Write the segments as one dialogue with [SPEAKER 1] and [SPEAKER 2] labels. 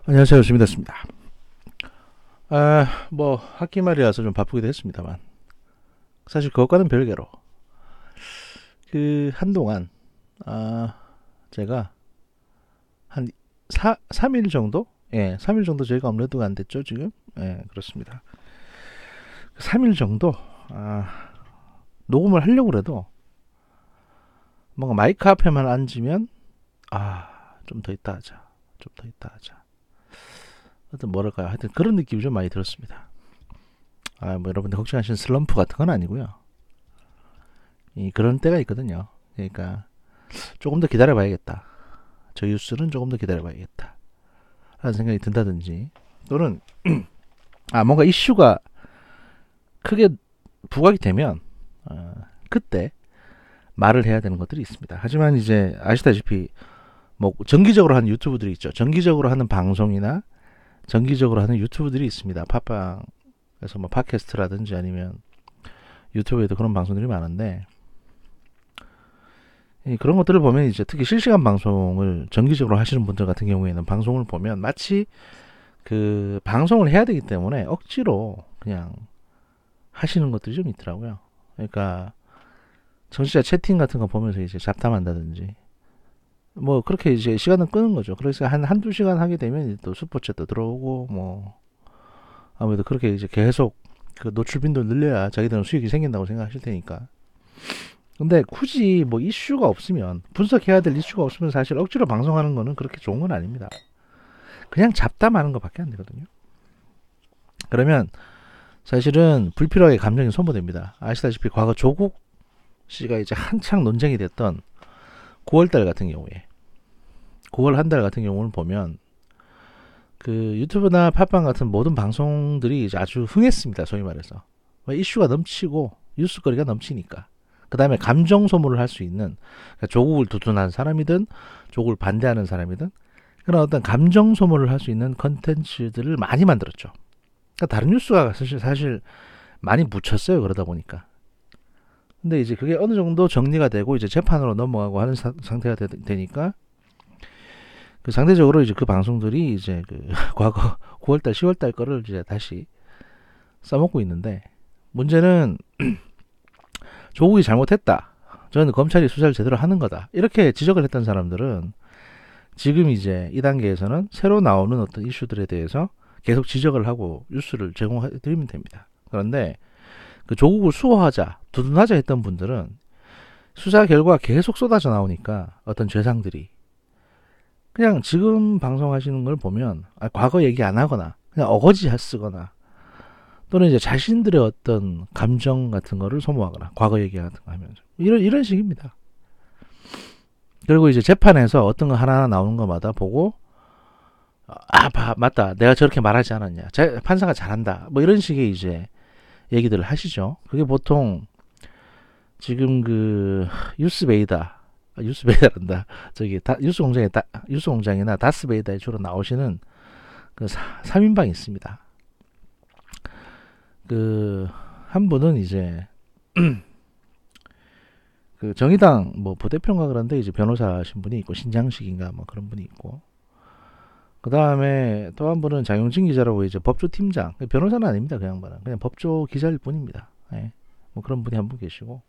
[SPEAKER 1] 안녕하세요. 주민됐습니다. 뭐 학기 말이라서 좀 바쁘기도 했습니다만 사실 그것과는 별개로 한동안 제가 한 3일 정도? 3일 정도 저희가 업로드가 안 됐죠, 지금? 그렇습니다. 3일 정도 녹음을 하려고 그래도 뭔가 마이크 앞에만 앉으면 좀 더 있다 하자. 좀 더 있다 하자. 하여튼 뭐랄까요? 하여튼 그런 느낌이 좀 많이 들었습니다. 뭐 여러분들 걱정하시는 슬럼프 같은 건 아니고요. 그런 때가 있거든요. 그러니까 조금 더 기다려봐야겠다. 저 뉴스는 조금 더 기다려봐야겠다. 라는 생각이 든다든지 또는 뭔가 이슈가 크게 부각이 되면 그때 말을 해야 되는 것들이 있습니다. 하지만 이제 아시다시피 뭐 정기적으로 하는 유튜브들이 있죠. 정기적으로 하는 방송이나 정기적으로 하는 유튜브들이 있습니다. 팟빵에서 뭐 팟캐스트라든지 아니면 유튜브에도 그런 방송들이 많은데 그런 것들을 보면 이제 특히 실시간 방송을 정기적으로 하시는 분들 같은 경우에는 방송을 보면 마치 그 방송을 해야 되기 때문에 억지로 그냥 하시는 것들이 좀 있더라고요. 그러니까 정치자 채팅 같은 거 보면서 이제 잡담한다든지 뭐 그렇게 이제 시간을 끄는 거죠. 그래서 한두 시간 하게 되면 또 슈퍼챗도 들어오고 뭐 아무래도 그렇게 이제 계속 그 노출 빈도를 늘려야 자기들은 수익이 생긴다고 생각하실 테니까. 근데 굳이 뭐 이슈가 없으면 분석해야 될 이슈가 없으면 사실 억지로 방송하는 거는 그렇게 좋은 건 아닙니다. 그냥 잡담하는 것밖에 안 되거든요. 그러면 사실은 불필요하게 감정이 소모됩니다. 아시다시피 과거 조국 씨가 이제 한창 논쟁이 됐던 9월달 같은 경우에 9월 한 달 같은 경우를 보면 그 유튜브나 팟빵 같은 모든 방송들이 이제 아주 흥했습니다. 소위 말해서 이슈가 넘치고 뉴스거리가 넘치니까. 그 다음에 감정 소모를 할 수 있는 그러니까 조국을 두둔하는 사람이든 조국을 반대하는 사람이든 그런 어떤 감정 소모를 할 수 있는 컨텐츠들을 많이 만들었죠. 그러니까 다른 뉴스가 사실 많이 묻혔어요. 그러다 보니까. 근데 이제 그게 어느 정도 정리가 되고 이제 재판으로 넘어가고 하는 상태가 되니까 그 상대적으로 이제 그 방송들이 이제 그 과거 9월달, 10월달 거를 이제 다시 써먹고 있는데 문제는 조국이 잘못했다. 저는 검찰이 수사를 제대로 하는 거다. 이렇게 지적을 했던 사람들은 지금 이제 이 단계에서는 새로 나오는 어떤 이슈들에 대해서 계속 지적을 하고 뉴스를 제공해 드리면 됩니다. 그런데 그 조국을 수호하자, 두둔하자 했던 분들은 수사 결과 계속 쏟아져 나오니까 어떤 죄상들이 그냥 지금 방송하시는 걸 보면 과거 얘기 안 하거나 그냥 어거지 쓰거나 또는 이제 자신들의 어떤 감정 같은 거를 소모하거나 과거 얘기 같은 거 하면서 이런 식입니다. 그리고 이제 재판에서 어떤 거 하나하나 나오는 것마다 보고 맞다 내가 저렇게 말하지 않았냐 판사가 잘한다 뭐 이런 식의 이제 얘기들을 하시죠. 그게 보통 지금 그 뉴스베이다란다 저기 뉴스공장이나 다스베이다에 주로 나오시는 그 3인방이 있습니다. 그 한 분은 이제 그 정의당 뭐 부대표인가 그런데 이제 변호사신 분이 있고 신장식인가 뭐 그런 분이 있고 그 다음에 또 한 분은 장용진 기자라고 이제 법조 팀장 변호사는 아닙니다. 그 양반은 그냥 법조 기자일 뿐입니다. 뭐 그런 분이 한 분 계시고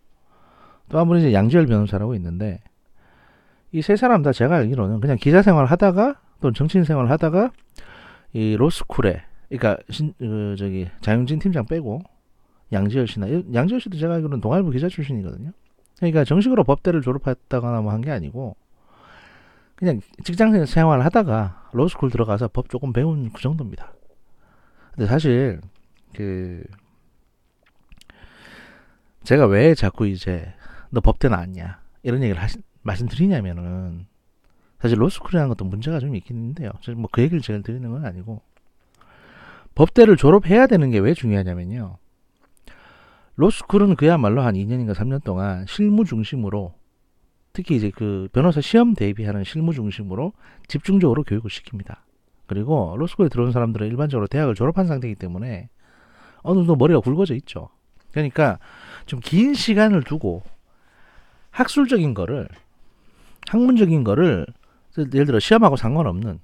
[SPEAKER 1] 또 한 분은 이제 양지열 변호사라고 있는데 이 세 사람 다 제가 알기로는 그냥 기자 생활 하다가 또는 정치인 생활 하다가 이 로스쿨에 그러니까 저기 장용진 팀장 빼고 양지열 씨도 제가 알기로는 동아일보 기자 출신이거든요. 그러니까 정식으로 법대를 졸업했다거나 뭐 한 게 아니고 그냥 직장 생활 하다가 로스쿨 들어가서 법 조금 배운 그 정도입니다. 근데 사실 그 제가 왜 자꾸 이제 너 법대 나왔냐 이런 얘기를 말씀드리냐면은 사실 로스쿨이라는 것도 문제가 좀 있긴 있는데요. 뭐 그 얘기를 제가 드리는 건 아니고 법대를 졸업해야 되는 게 왜 중요하냐면요. 로스쿨은 그야말로 한 2년인가 3년 동안 실무 중심으로 특히 이제 그 변호사 시험 대비하는 실무 중심으로 집중적으로 교육을 시킵니다. 그리고 로스쿨에 들어온 사람들은 일반적으로 대학을 졸업한 상태이기 때문에 어느 정도 머리가 굵어져 있죠. 그러니까 좀 긴 시간을 두고 학문적인 거를 예를 들어 시험하고 상관없는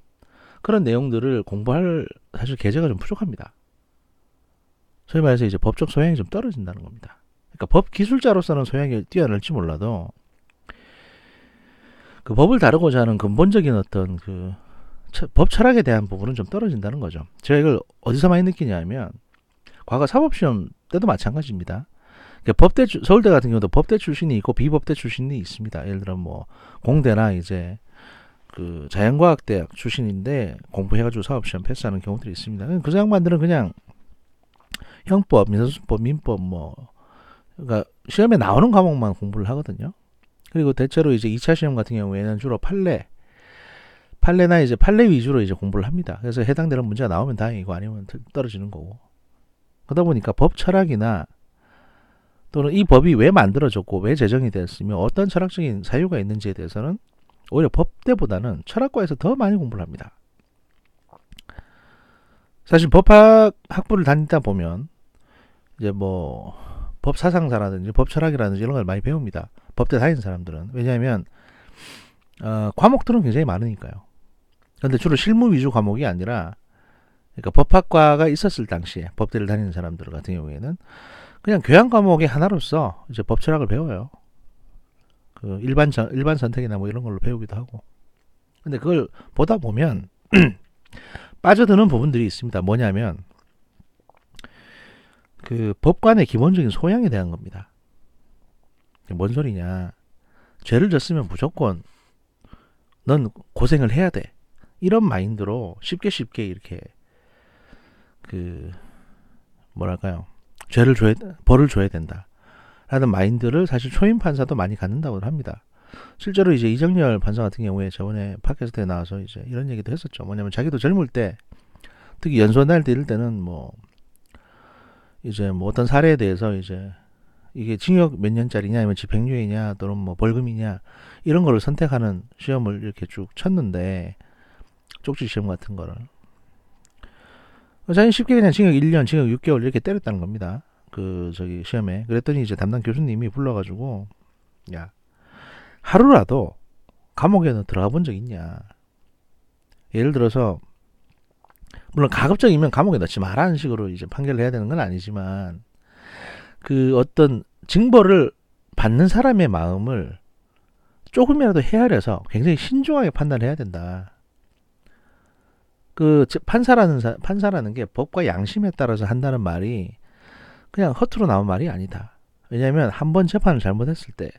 [SPEAKER 1] 그런 내용들을 공부할 사실 계제가 좀 부족합니다. 소위 말해서 이제 법적 소양이 좀 떨어진다는 겁니다. 그러니까 법 기술자로서는 소양이 뛰어날지 몰라도 그 법을 다루고자 하는 근본적인 어떤 그 법 철학에 대한 부분은 좀 떨어진다는 거죠. 제가 이걸 어디서 많이 느끼냐면 과거 사법시험 때도 마찬가지입니다. 그러니까 법대 서울대 같은 경우도 법대 출신이 있고 비법대 출신이 있습니다. 예를 들어 뭐 공대나 이제 그 자연과학대학 출신인데 공부해가지고 사법시험 패스하는 경우들이 있습니다. 그 양반들은 그냥 형법, 민사소송법, 민법 뭐 그러니까 시험에 나오는 과목만 공부를 하거든요. 그리고 대체로 이제 2차 시험 같은 경우에는 주로 판례나 이제 판례 위주로 이제 공부를 합니다. 그래서 해당되는 문제가 나오면 다행이고 아니면 떨어지는 거고. 그러다 보니까 법 철학이나 또는 이 법이 왜 만들어졌고 왜 제정이 됐으며 어떤 철학적인 사유가 있는지에 대해서는 오히려 법대보다는 철학과에서 더 많이 공부를 합니다. 사실 법학 학부를 다니다 보면 이제 뭐 법 사상사라든지 법 철학이라든지 이런 걸 많이 배웁니다. 법대 다니는 사람들은. 왜냐하면 과목들은 굉장히 많으니까요. 그런데 주로 실무 위주 과목이 아니라 그러니까 법학과가 있었을 당시에 법대를 다니는 사람들 같은 경우에는 그냥 교양 과목의 하나로서 이제 법 철학을 배워요. 그 일반 선택이나 뭐 이런 걸로 배우기도 하고. 근데 그걸 보다 보면 빠져드는 부분들이 있습니다. 뭐냐면 그 법관의 기본적인 소양에 대한 겁니다. 뭔 소리냐? 죄를 졌으면 무조건 넌 고생을 해야 돼. 이런 마인드로 쉽게 이렇게 그 뭐랄까요? 벌을 줘야 된다. 라는 마인드를 사실 초임 판사도 많이 갖는다고 합니다. 실제로 이제 이정열 판사 같은 경우에 저번에 팟캐스트에 나와서 이제 이런 얘기도 했었죠. 뭐냐면 자기도 젊을 때 특히 연소날 때 이럴 때는 뭐 이제 뭐 어떤 사례에 대해서 이제 이게 징역 몇 년짜리냐 아니면 집행유예냐 또는 뭐 벌금이냐 이런 거를 선택하는 시험을 이렇게 쭉 쳤는데 쪽지 시험 같은 거를 자기는 쉽게 그냥 징역 1년, 징역 6개월 이렇게 때렸다는 겁니다. 그 저기 시험에. 그랬더니 이제 담당 교수님이 불러가지고 야 하루라도 감옥에 너 들어가 본 적 있냐? 예를 들어서 물론 가급적이면 감옥에 넣지 말라는 식으로 이제 판결을 해야 되는 건 아니지만 그 어떤 징벌을 받는 사람의 마음을 조금이라도 헤아려서 굉장히 신중하게 판단을 해야 된다. 그 판사라는 게 법과 양심에 따라서 한다는 말이 그냥 허투루 나온 말이 아니다. 왜냐하면 한 번 재판을 잘못했을 때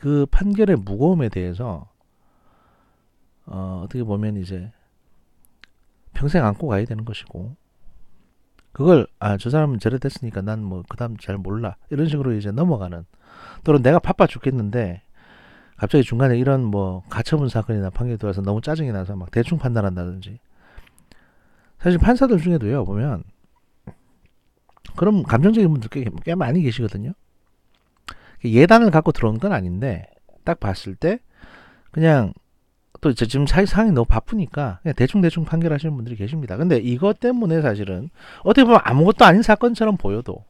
[SPEAKER 1] 그 판결의 무거움에 대해서 어떻게 보면 이제 평생 안고 가야 되는 것이고 그걸 저 사람은 저래 됐으니까 난 뭐 그다음 잘 몰라 이런 식으로 이제 넘어가는 또는 내가 바빠 죽겠는데 갑자기 중간에 이런 뭐 가처분 사건이나 판결이 들어와서 너무 짜증이 나서 막 대충 판단한다든지 사실 판사들 중에도요 보면 그런 감정적인 분들 꽤 많이 계시거든요. 예단을 갖고 들어온 건 아닌데 딱 봤을 때 그냥 또 지금 상황이 너무 바쁘니까 그냥 대충 판결하시는 분들이 계십니다. 근데 이것 때문에 사실은 어떻게 보면 아무것도 아닌 사건처럼 보여도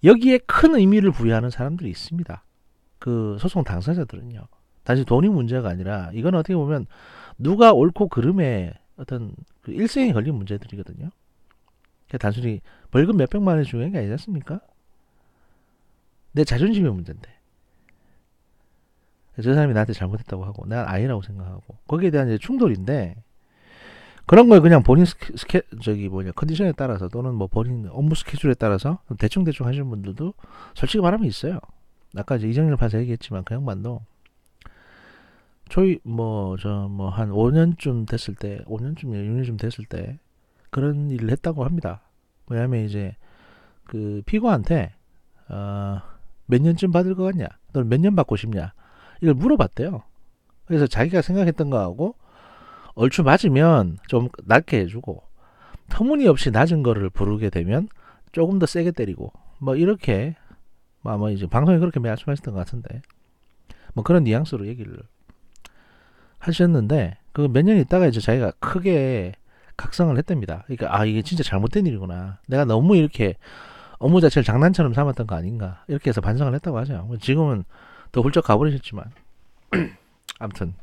[SPEAKER 1] 여기에 큰 의미를 부여하는 사람들이 있습니다. 그 소송 당사자들은요. 단지 돈이 문제가 아니라 이건 어떻게 보면 누가 옳고 그름에 어떤 그 일생에 걸린 문제들이거든요. 단순히 벌금 몇백만 원이 중요한 게 아니지 않습니까? 내 자존심의 문제인데 저 사람이 나한테 잘못했다고 하고 난 아니라고 생각하고 거기에 대한 이제 충돌인데 그런 걸 그냥 본인 컨디션에 따라서 또는 뭐 본인 업무 스케줄에 따라서 대충 하시는 분들도 솔직히 말하면 있어요. 아까 이제 이정열 판사 얘기했지만 그 양반도 한 5년쯤 됐을 때 6년쯤 됐을 때 그런 일을 했다고 합니다. 왜냐하면 이제 그 피고한테 몇 년쯤 받을 것 같냐 또는 몇 년 받고 싶냐 이걸 물어봤대요. 그래서 자기가 생각했던 거하고 얼추 맞으면 좀 낮게 해주고 터무니없이 낮은 거를 부르게 되면 조금 더 세게 때리고 뭐 이렇게 뭐 이제 방송에 그렇게 말씀하셨던 것 같은데 뭐 그런 뉘앙스로 얘기를 하셨는데 그 몇 년 있다가 이제 자기가 크게 각성을 했답니다. 그러니까 이게 진짜 잘못된 일이구나. 내가 너무 이렇게 업무 자체를 장난처럼 삼았던 거 아닌가 이렇게 해서 반성을 했다고 하죠. 지금은 더 훌쩍 가버리셨지만 아무튼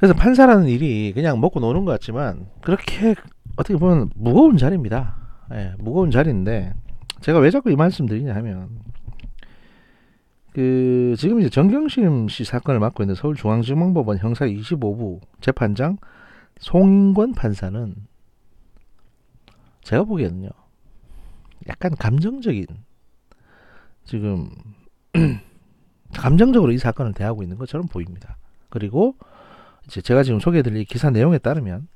[SPEAKER 1] 그래서 판사라는 일이 그냥 먹고 노는 것 같지만 그렇게 어떻게 보면 무거운 자리입니다. 예, 무거운 자리인데 제가 왜 자꾸 이 말씀 드리냐 하면 지금 이제 정경심 씨 사건을 맡고 있는 서울중앙지방법원 형사 25부 재판장 송인권 판사는 제가 보기에는요 약간 감정적인 지금 감정적으로 이 사건을 대하고 있는 것처럼 보입니다. 그리고 이제 제가 지금 소개해드릴 기사 내용에 따르면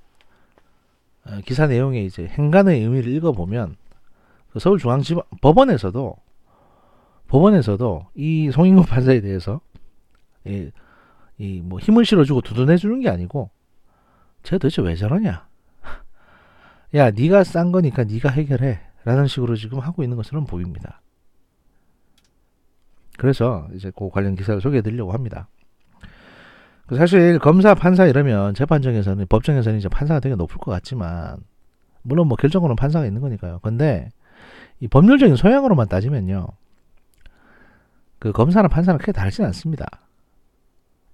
[SPEAKER 1] 기사 내용의 이제 행간의 의미를 읽어보면 서울중앙지방 법원에서도 이 송인권 판사에 대해서 뭐 힘을 실어주고 두둔해주는 게 아니고 쟤 도대체 왜 저러냐? 야, 네가 싼 거니까 네가 해결해 라는 식으로 지금 하고 있는 것처럼 보입니다. 그래서 이제 그 관련 기사를 소개해 드리려고 합니다. 사실 검사, 판사 이러면 재판정에서는 법정에서는 이제 판사가 되게 높을 것 같지만 물론 뭐 결정으로는 판사가 있는 거니까요. 근데 이 법률적인 소양으로만 따지면요. 그 검사나 판사는 크게 다르진 않습니다.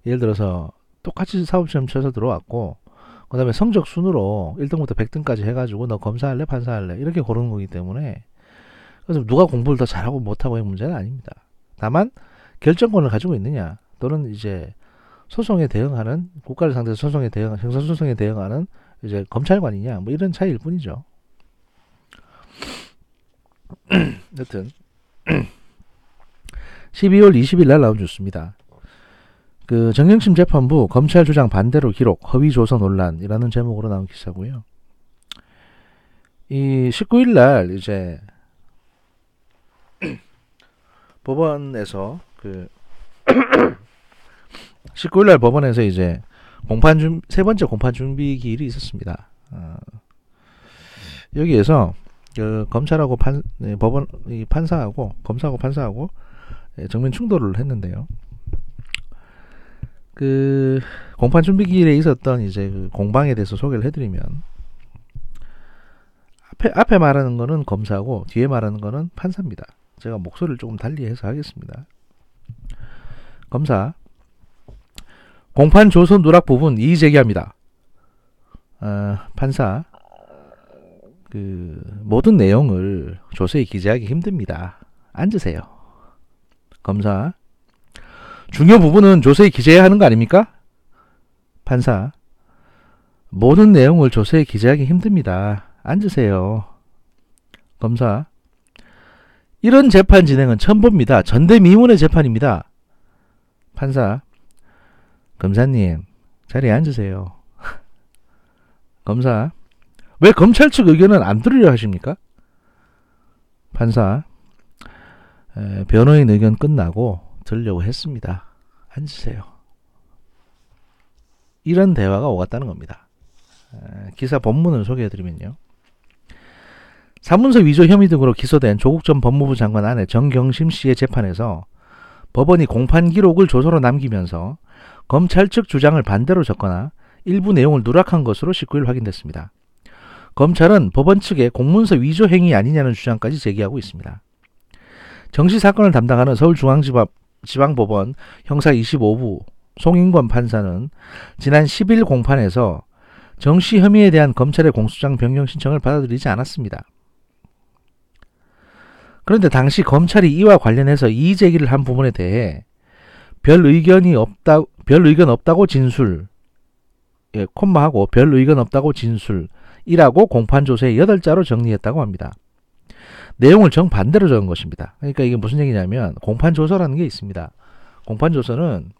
[SPEAKER 1] 예를 들어서 똑같이 사법시험 쳐서 들어왔고 그 다음에 성적 순으로 1등부터 100등까지 해가지고 너 검사할래 판사할래 이렇게 고르는 거기 때문에 그래서 누가 공부를 더 잘하고 못하고의 문제는 아닙니다. 다만 결정권을 가지고 있느냐 또는 이제 소송에 대응하는 국가를 상대로 소송에 대응 형사소송에 대응하는 이제 검찰관이냐 뭐 이런 차이일 뿐이죠. 여튼 12월 20일 날 나온 뉴스입니다. 정경심 재판부 검찰 주장 반대로 기록 허위 조서 논란이라는 제목으로 나온 기사고요. 이 19일 날 이제 법원에서 19일 날 법원에서 이제 세 번째 공판 준비 기일이 있었습니다. 여기에서 검찰하고 법원 판사하고 검사하고 판사하고 정면 충돌을 했는데요. 공판 준비 기일에 있었던 이제 공방에 대해서 소개를 해드리면 앞에 말하는 거는 검사고 뒤에 말하는 거는 판사입니다. 제가 목소리를 조금 달리해서 하겠습니다. 검사 공판 조서 누락 부분 이의 제기합니다. 판사 모든 내용을 조서에 기재하기 힘듭니다. 앉으세요. 검사 중요 부분은 조서에 기재해야 하는 거 아닙니까? 판사 모든 내용을 조서에 기재하기 힘듭니다. 앉으세요. 검사 이런 재판 진행은 처음 봅니다. 전대미문의 재판입니다. 판사 검사님 자리에 앉으세요. 검사 왜 검찰 측 의견은 안 들으려 하십니까? 판사 변호인 의견 끝나고 들으려고 했습니다. 앉으세요. 이런 대화가 오갔다는 겁니다. 기사 본문을 소개해드리면요. 사문서 위조 혐의 등으로 기소된 조국 전 법무부 장관 아내 정경심 씨의 재판에서 법원이 공판 기록을 조서로 남기면서 검찰 측 주장을 반대로 적거나 일부 내용을 누락한 것으로 19일 확인됐습니다. 검찰은 법원 측의 공문서 위조 행위 아니냐는 주장까지 제기하고 있습니다. 정씨 사건을 담당하는 서울중앙지방법원 형사 25부 송인권 판사는 지난 10일 공판에서 정씨 혐의에 대한 검찰의 공소장 변경 신청을 받아들이지 않았습니다. 그런데 당시 검찰이 이와 관련해서 이의 제기를 한 부분에 대해 별 의견 없다고 진술, 콤마하고 별 의견 없다고 진술이라고 공판조서에 8자로 정리했다고 합니다. 내용을 정반대로 적은 것입니다. 그러니까 이게 무슨 얘기냐면 공판조서라는 게 있습니다. 공판조서는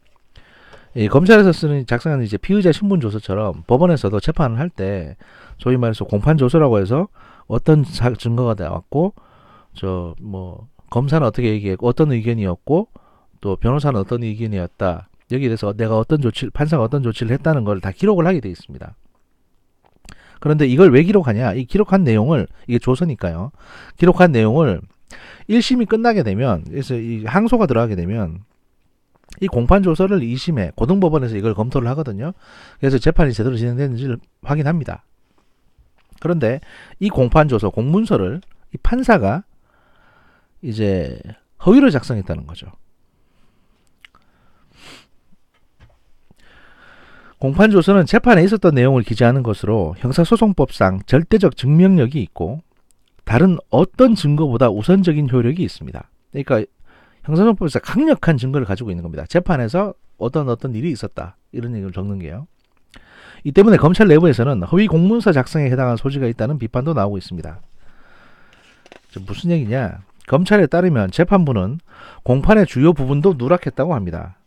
[SPEAKER 1] 검찰에서 작성하는 이제 피의자 신분조서처럼 법원에서도 재판을 할 때 소위 말해서 공판조서라고 해서 어떤 증거가 나왔고 검사는 어떻게 얘기했고 어떤 의견이었고 또 변호사는 어떤 의견이었다. 여기에 대해서 판사가 어떤 조치를 했다는 걸 다 기록을 하게 되어 있습니다. 그런데 이걸 왜 기록하냐? 이 기록한 내용을 이게 조서니까요. 기록한 내용을 1심이 끝나게 되면 그래서 이 항소가 들어가게 되면 이 공판 조서를 2심에 고등법원에서 이걸 검토를 하거든요. 그래서 재판이 제대로 진행되는지를 확인합니다. 그런데 이 공판 조서 공문서를 이 판사가 이제 허위로 작성했다는 거죠. 공판조서는 재판에 있었던 내용을 기재하는 것으로 형사소송법상 절대적 증명력이 있고 다른 어떤 증거보다 우선적인 효력이 있습니다. 그러니까 형사소송법에서 강력한 증거를 가지고 있는 겁니다. 재판에서 어떤 일이 있었다, 이런 얘기를 적는 게요. 이 때문에 검찰 내부에서는 허위 공문서 작성에 해당한 소지가 있다는 비판도 나오고 있습니다. 무슨 얘기냐? 검찰에 따르면 재판부는 공판의 주요 부분도 누락했다고 합니다.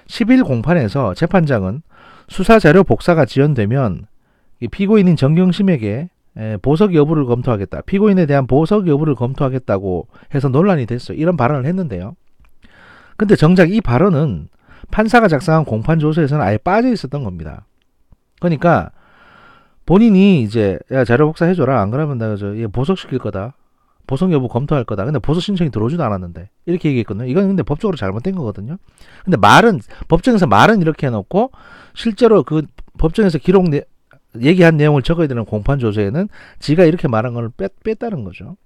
[SPEAKER 1] 10일 공판에서 재판장은 수사자료 복사가 지연되면 피고인인 정경심에게 보석 여부를 검토하겠다, 피고인에 대한 보석 여부를 검토하겠다고 해서 논란이 됐어요. 이런 발언을 했는데요. 근데 정작 이 발언은 판사가 작성한 공판조서에서는 아예 빠져 있었던 겁니다. 그러니까 본인이 이제 야, 자료 복사해줘라, 안 그러면 내가 얘 보석시킬 거다, 보석 여부 검토할 거다. 근데 보석 신청이 들어오지도 않았는데 이렇게 얘기했거든요. 이건 근데 법적으로 잘못된 거거든요. 근데 법정에서 말은 이렇게 해놓고 실제로 그 법정에서 얘기한 내용을 적어야 되는 공판조서에는 지가 이렇게 말한 걸 뺐다는 거죠.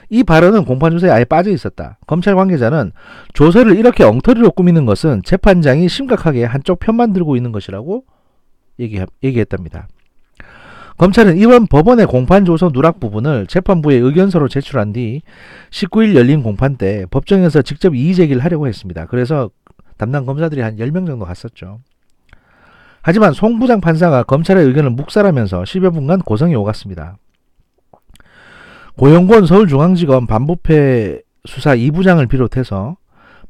[SPEAKER 1] 이 발언은 공판조서에 아예 빠져 있었다. 검찰 관계자는 조서를 이렇게 엉터리로 꾸미는 것은 재판장이 심각하게 한쪽 편만 들고 있는 것이라고 얘기했답니다. 검찰은 이번 법원의 공판조서 누락 부분을 재판부에 의견서로 제출한 뒤 19일 열린 공판 때 법정에서 직접 이의제기를 하려고 했습니다. 그래서 담당 검사들이 한 10명 정도 갔었죠. 하지만 송 부장 판사가 검찰의 의견을 묵살하면서 10여 분간 고성이 오갔습니다. 고영권 서울중앙지검 반부패 수사 2부장을 비롯해서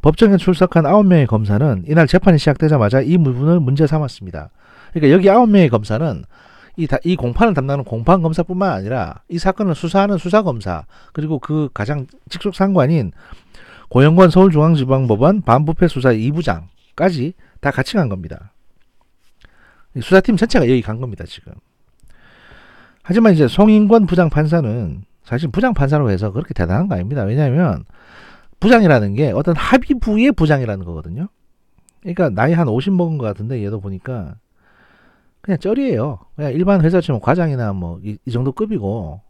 [SPEAKER 1] 법정에 출석한 9명의 검사는 이날 재판이 시작되자마자 이 부분을 문제 삼았습니다. 그러니까 여기 9명의 검사는 이 공판을 담당하는 공판검사뿐만 아니라 이 사건을 수사하는 수사검사, 그리고 그 가장 직속 상관인 고영권 서울중앙지방법원 반부패 수사 2부장까지 다 같이 간 겁니다. 수사팀 전체가 여기 간 겁니다, 지금. 하지만 이제 송인권 부장판사는 사실 부장판사로 해서 그렇게 대단한 거 아닙니다. 왜냐하면 부장이라는 게 어떤 합의부의 부장이라는 거거든요. 그러니까 나이 한 50 먹은 것 같은데 얘도 보니까 그냥 쩔이에요. 그냥 일반 회사 치면 과장이나 뭐 이 정도 급이고,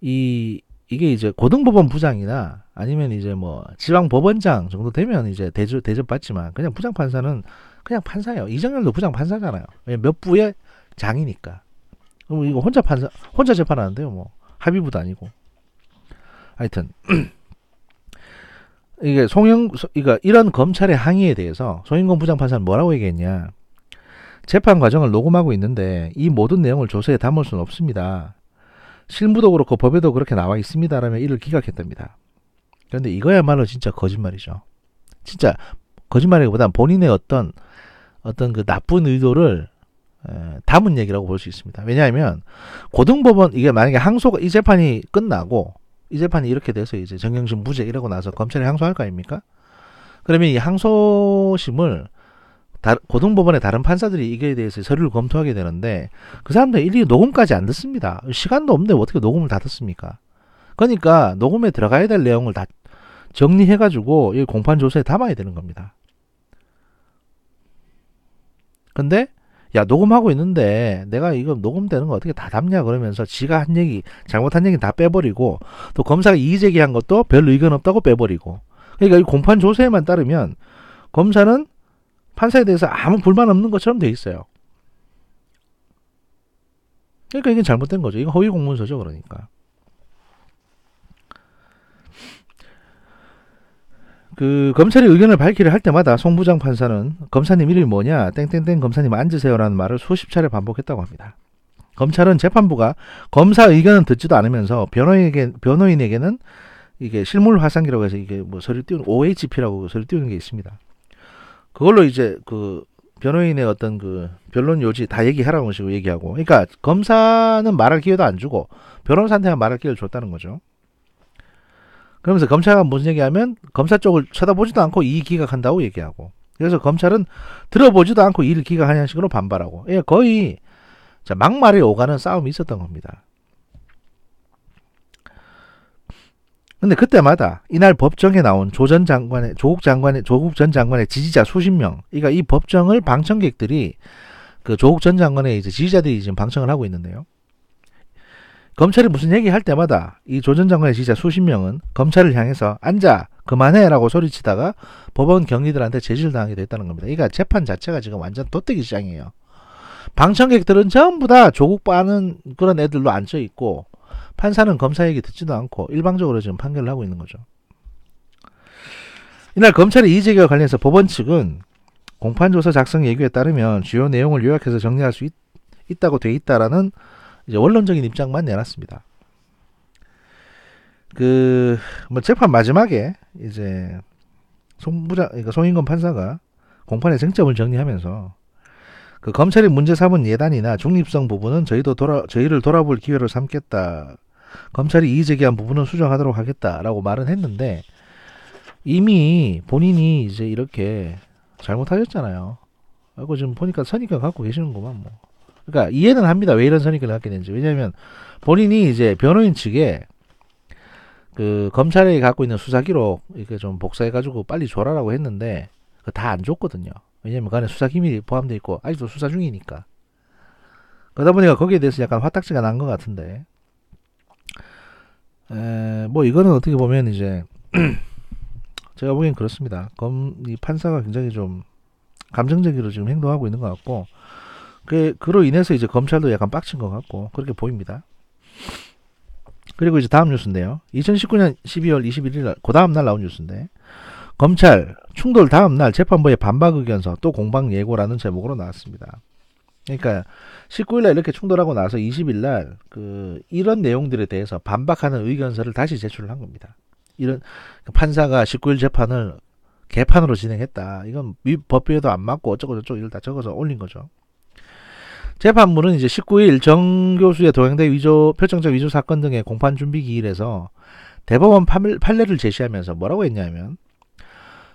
[SPEAKER 1] 이게 이제 고등법원 부장이나 아니면 이제 뭐 지방법원장 정도 되면 이제 대접 받지만 그냥 부장판사는 그냥 판사예요. 이정열도 부장판사잖아요. 몇 부의 장이니까. 그럼 이거 혼자 재판하는데요. 뭐 합의부도 아니고. 하여튼 이게 이런 검찰의 항의에 대해서 송인권 부장판사는 뭐라고 얘기했냐? 재판 과정을 녹음하고 있는데 이 모든 내용을 조서에 담을 수는 없습니다. 실무도 그렇고 법에도 그렇게 나와 있습니다라며 이를 기각했답니다. 그런데 이거야말로 진짜 거짓말이죠. 진짜 거짓말이기보다는 본인의 어떤 그 나쁜 의도를 담은 얘기라고 볼 수 있습니다. 왜냐하면 고등법원, 이게 만약에 항소가, 이 재판이 끝나고 이 재판이 이렇게 돼서 이제 정경심 무죄 이러고 나서 검찰이 항소할 거 아닙니까? 그러면 이 항소심을 고등법원의 다른 판사들이 이거에 대해서 서류를 검토하게 되는데 그 사람들 일일이 녹음까지 안 듣습니다. 시간도 없는데 어떻게 녹음을 다 듣습니까? 그러니까 녹음에 들어가야 될 내용을 다 정리해가지고 이 공판조서에 담아야 되는 겁니다. 근데 야, 녹음하고 있는데 내가 이거 녹음되는 거 어떻게 다 담냐 그러면서 지가 한 얘기, 잘못한 얘기 다 빼버리고, 또 검사가 이의제기한 것도 별 의견 없다고 빼버리고. 그러니까 이 공판조서에만 따르면 검사는 판사에 대해서 아무 불만 없는 것처럼 돼 있어요. 그러니까 이게 잘못된 거죠. 이거 허위 공문서죠. 그러니까 그 검찰이 의견을 밝히려 할 때마다 송 부장 판사는 검사님 이름이 뭐냐, 땡땡땡 검사님 앉으세요라는 말을 수십 차례 반복했다고 합니다. 검찰은 재판부가 검사 의견은 듣지도 않으면서 변호인에게는 이게 실물 화상기라고 해서 이게 뭐 서류 띄우는 OHP라고 서류 띄우는 게 있습니다. 그걸로 이제 그 변호인의 어떤 그 변론 요지 다 얘기하라는 식으로 얘기하고, 그러니까 검사는 말할 기회도 안 주고 변호사한테만 말할 기회를 줬다는 거죠. 그러면서 검사가 무슨 얘기하면 검사 쪽을 쳐다보지도 않고 이의 기각한다고 얘기하고, 그래서 검찰은 들어보지도 않고 이의를 기각하는 식으로 반발하고, 예, 거의 막말에 오가는 싸움이 있었던 겁니다. 근데 그때마다 이날 법정에 나온 조국 전 장관의 지지자 수십 명, 그러니까 이 법정을 방청객들이 그 조국 전 장관의 이제 지지자들이 지금 방청을 하고 있는데요. 검찰이 무슨 얘기 할 때마다 이 조 전 장관의 지지자 수십 명은 검찰을 향해서 앉아, 그만해라고 소리치다가 법원 경리들한테 제지를 됐다는 겁니다. 그러니까 재판 자체가 지금 완전 도떼기 시장이에요. 방청객들은 전부 다 조국 빠는 그런 애들로 앉아 있고 판사는 검사 얘기 듣지도 않고 일방적으로 지금 판결을 하고 있는 거죠. 이날 검찰의 이의제기와 관련해서 법원 측은 공판조서 작성 예규에 따르면 주요 내용을 요약해서 정리할 수 있다고 돼 있다라는 이제 원론적인 입장만 내놨습니다. 뭐 재판 마지막에 이제 송인건 판사가 공판의 쟁점을 정리하면서 그 검찰이 문제 삼은 예단이나 중립성 부분은 저희를 돌아볼 기회로 삼겠다. 검찰이 이의 제기한 부분은 수정하도록 하겠다라고 말은 했는데 이미 본인이 이제 이렇게 잘못하셨잖아요. 하고 지금 보니까 선입견 갖고 계시는구만 뭐. 그러니까 이해는 합니다. 왜 이런 선입견을 갖게 된지. 왜냐하면 본인이 이제 변호인 측에 그 검찰이 갖고 있는 수사 기록 이렇게 좀 복사해가지고 빨리 줘라라고 했는데 다 안 줬거든요. 왜냐면 그 안에 수사 기밀이 포함되어 있고 아직도 수사 중이니까. 그러다 보니까 거기에 대해서 약간 화딱지가 난 것 같은데 뭐 이거는 어떻게 보면 이제 제가 보기엔 그렇습니다. 이 판사가 굉장히 좀 감정적으로 지금 행동하고 있는 것 같고 그로 인해서 이제 검찰도 약간 빡친 것 같고 그렇게 보입니다. 그리고 이제 다음 뉴스인데요. 2019년 12월 21일 날 그 다음 날 나온 뉴스인데 검찰 충돌 다음 날 재판부의 반박 의견서 또 공방 예고라는 제목으로 나왔습니다. 그러니까 19일 날 이렇게 충돌하고 나서 20일 날 이런 내용들에 대해서 반박하는 의견서를 다시 제출을 한 겁니다. 이런 판사가 19일 재판을 개판으로 진행했다. 이건 법규에도 안 맞고 어쩌고 저쩌고 이걸 다 적어서 올린 거죠. 재판부는 이제 19일 정 교수의 도형대 표정적 위조 사건 등의 공판 준비 기일에서 대법원 판례를 제시하면서 뭐라고 했냐면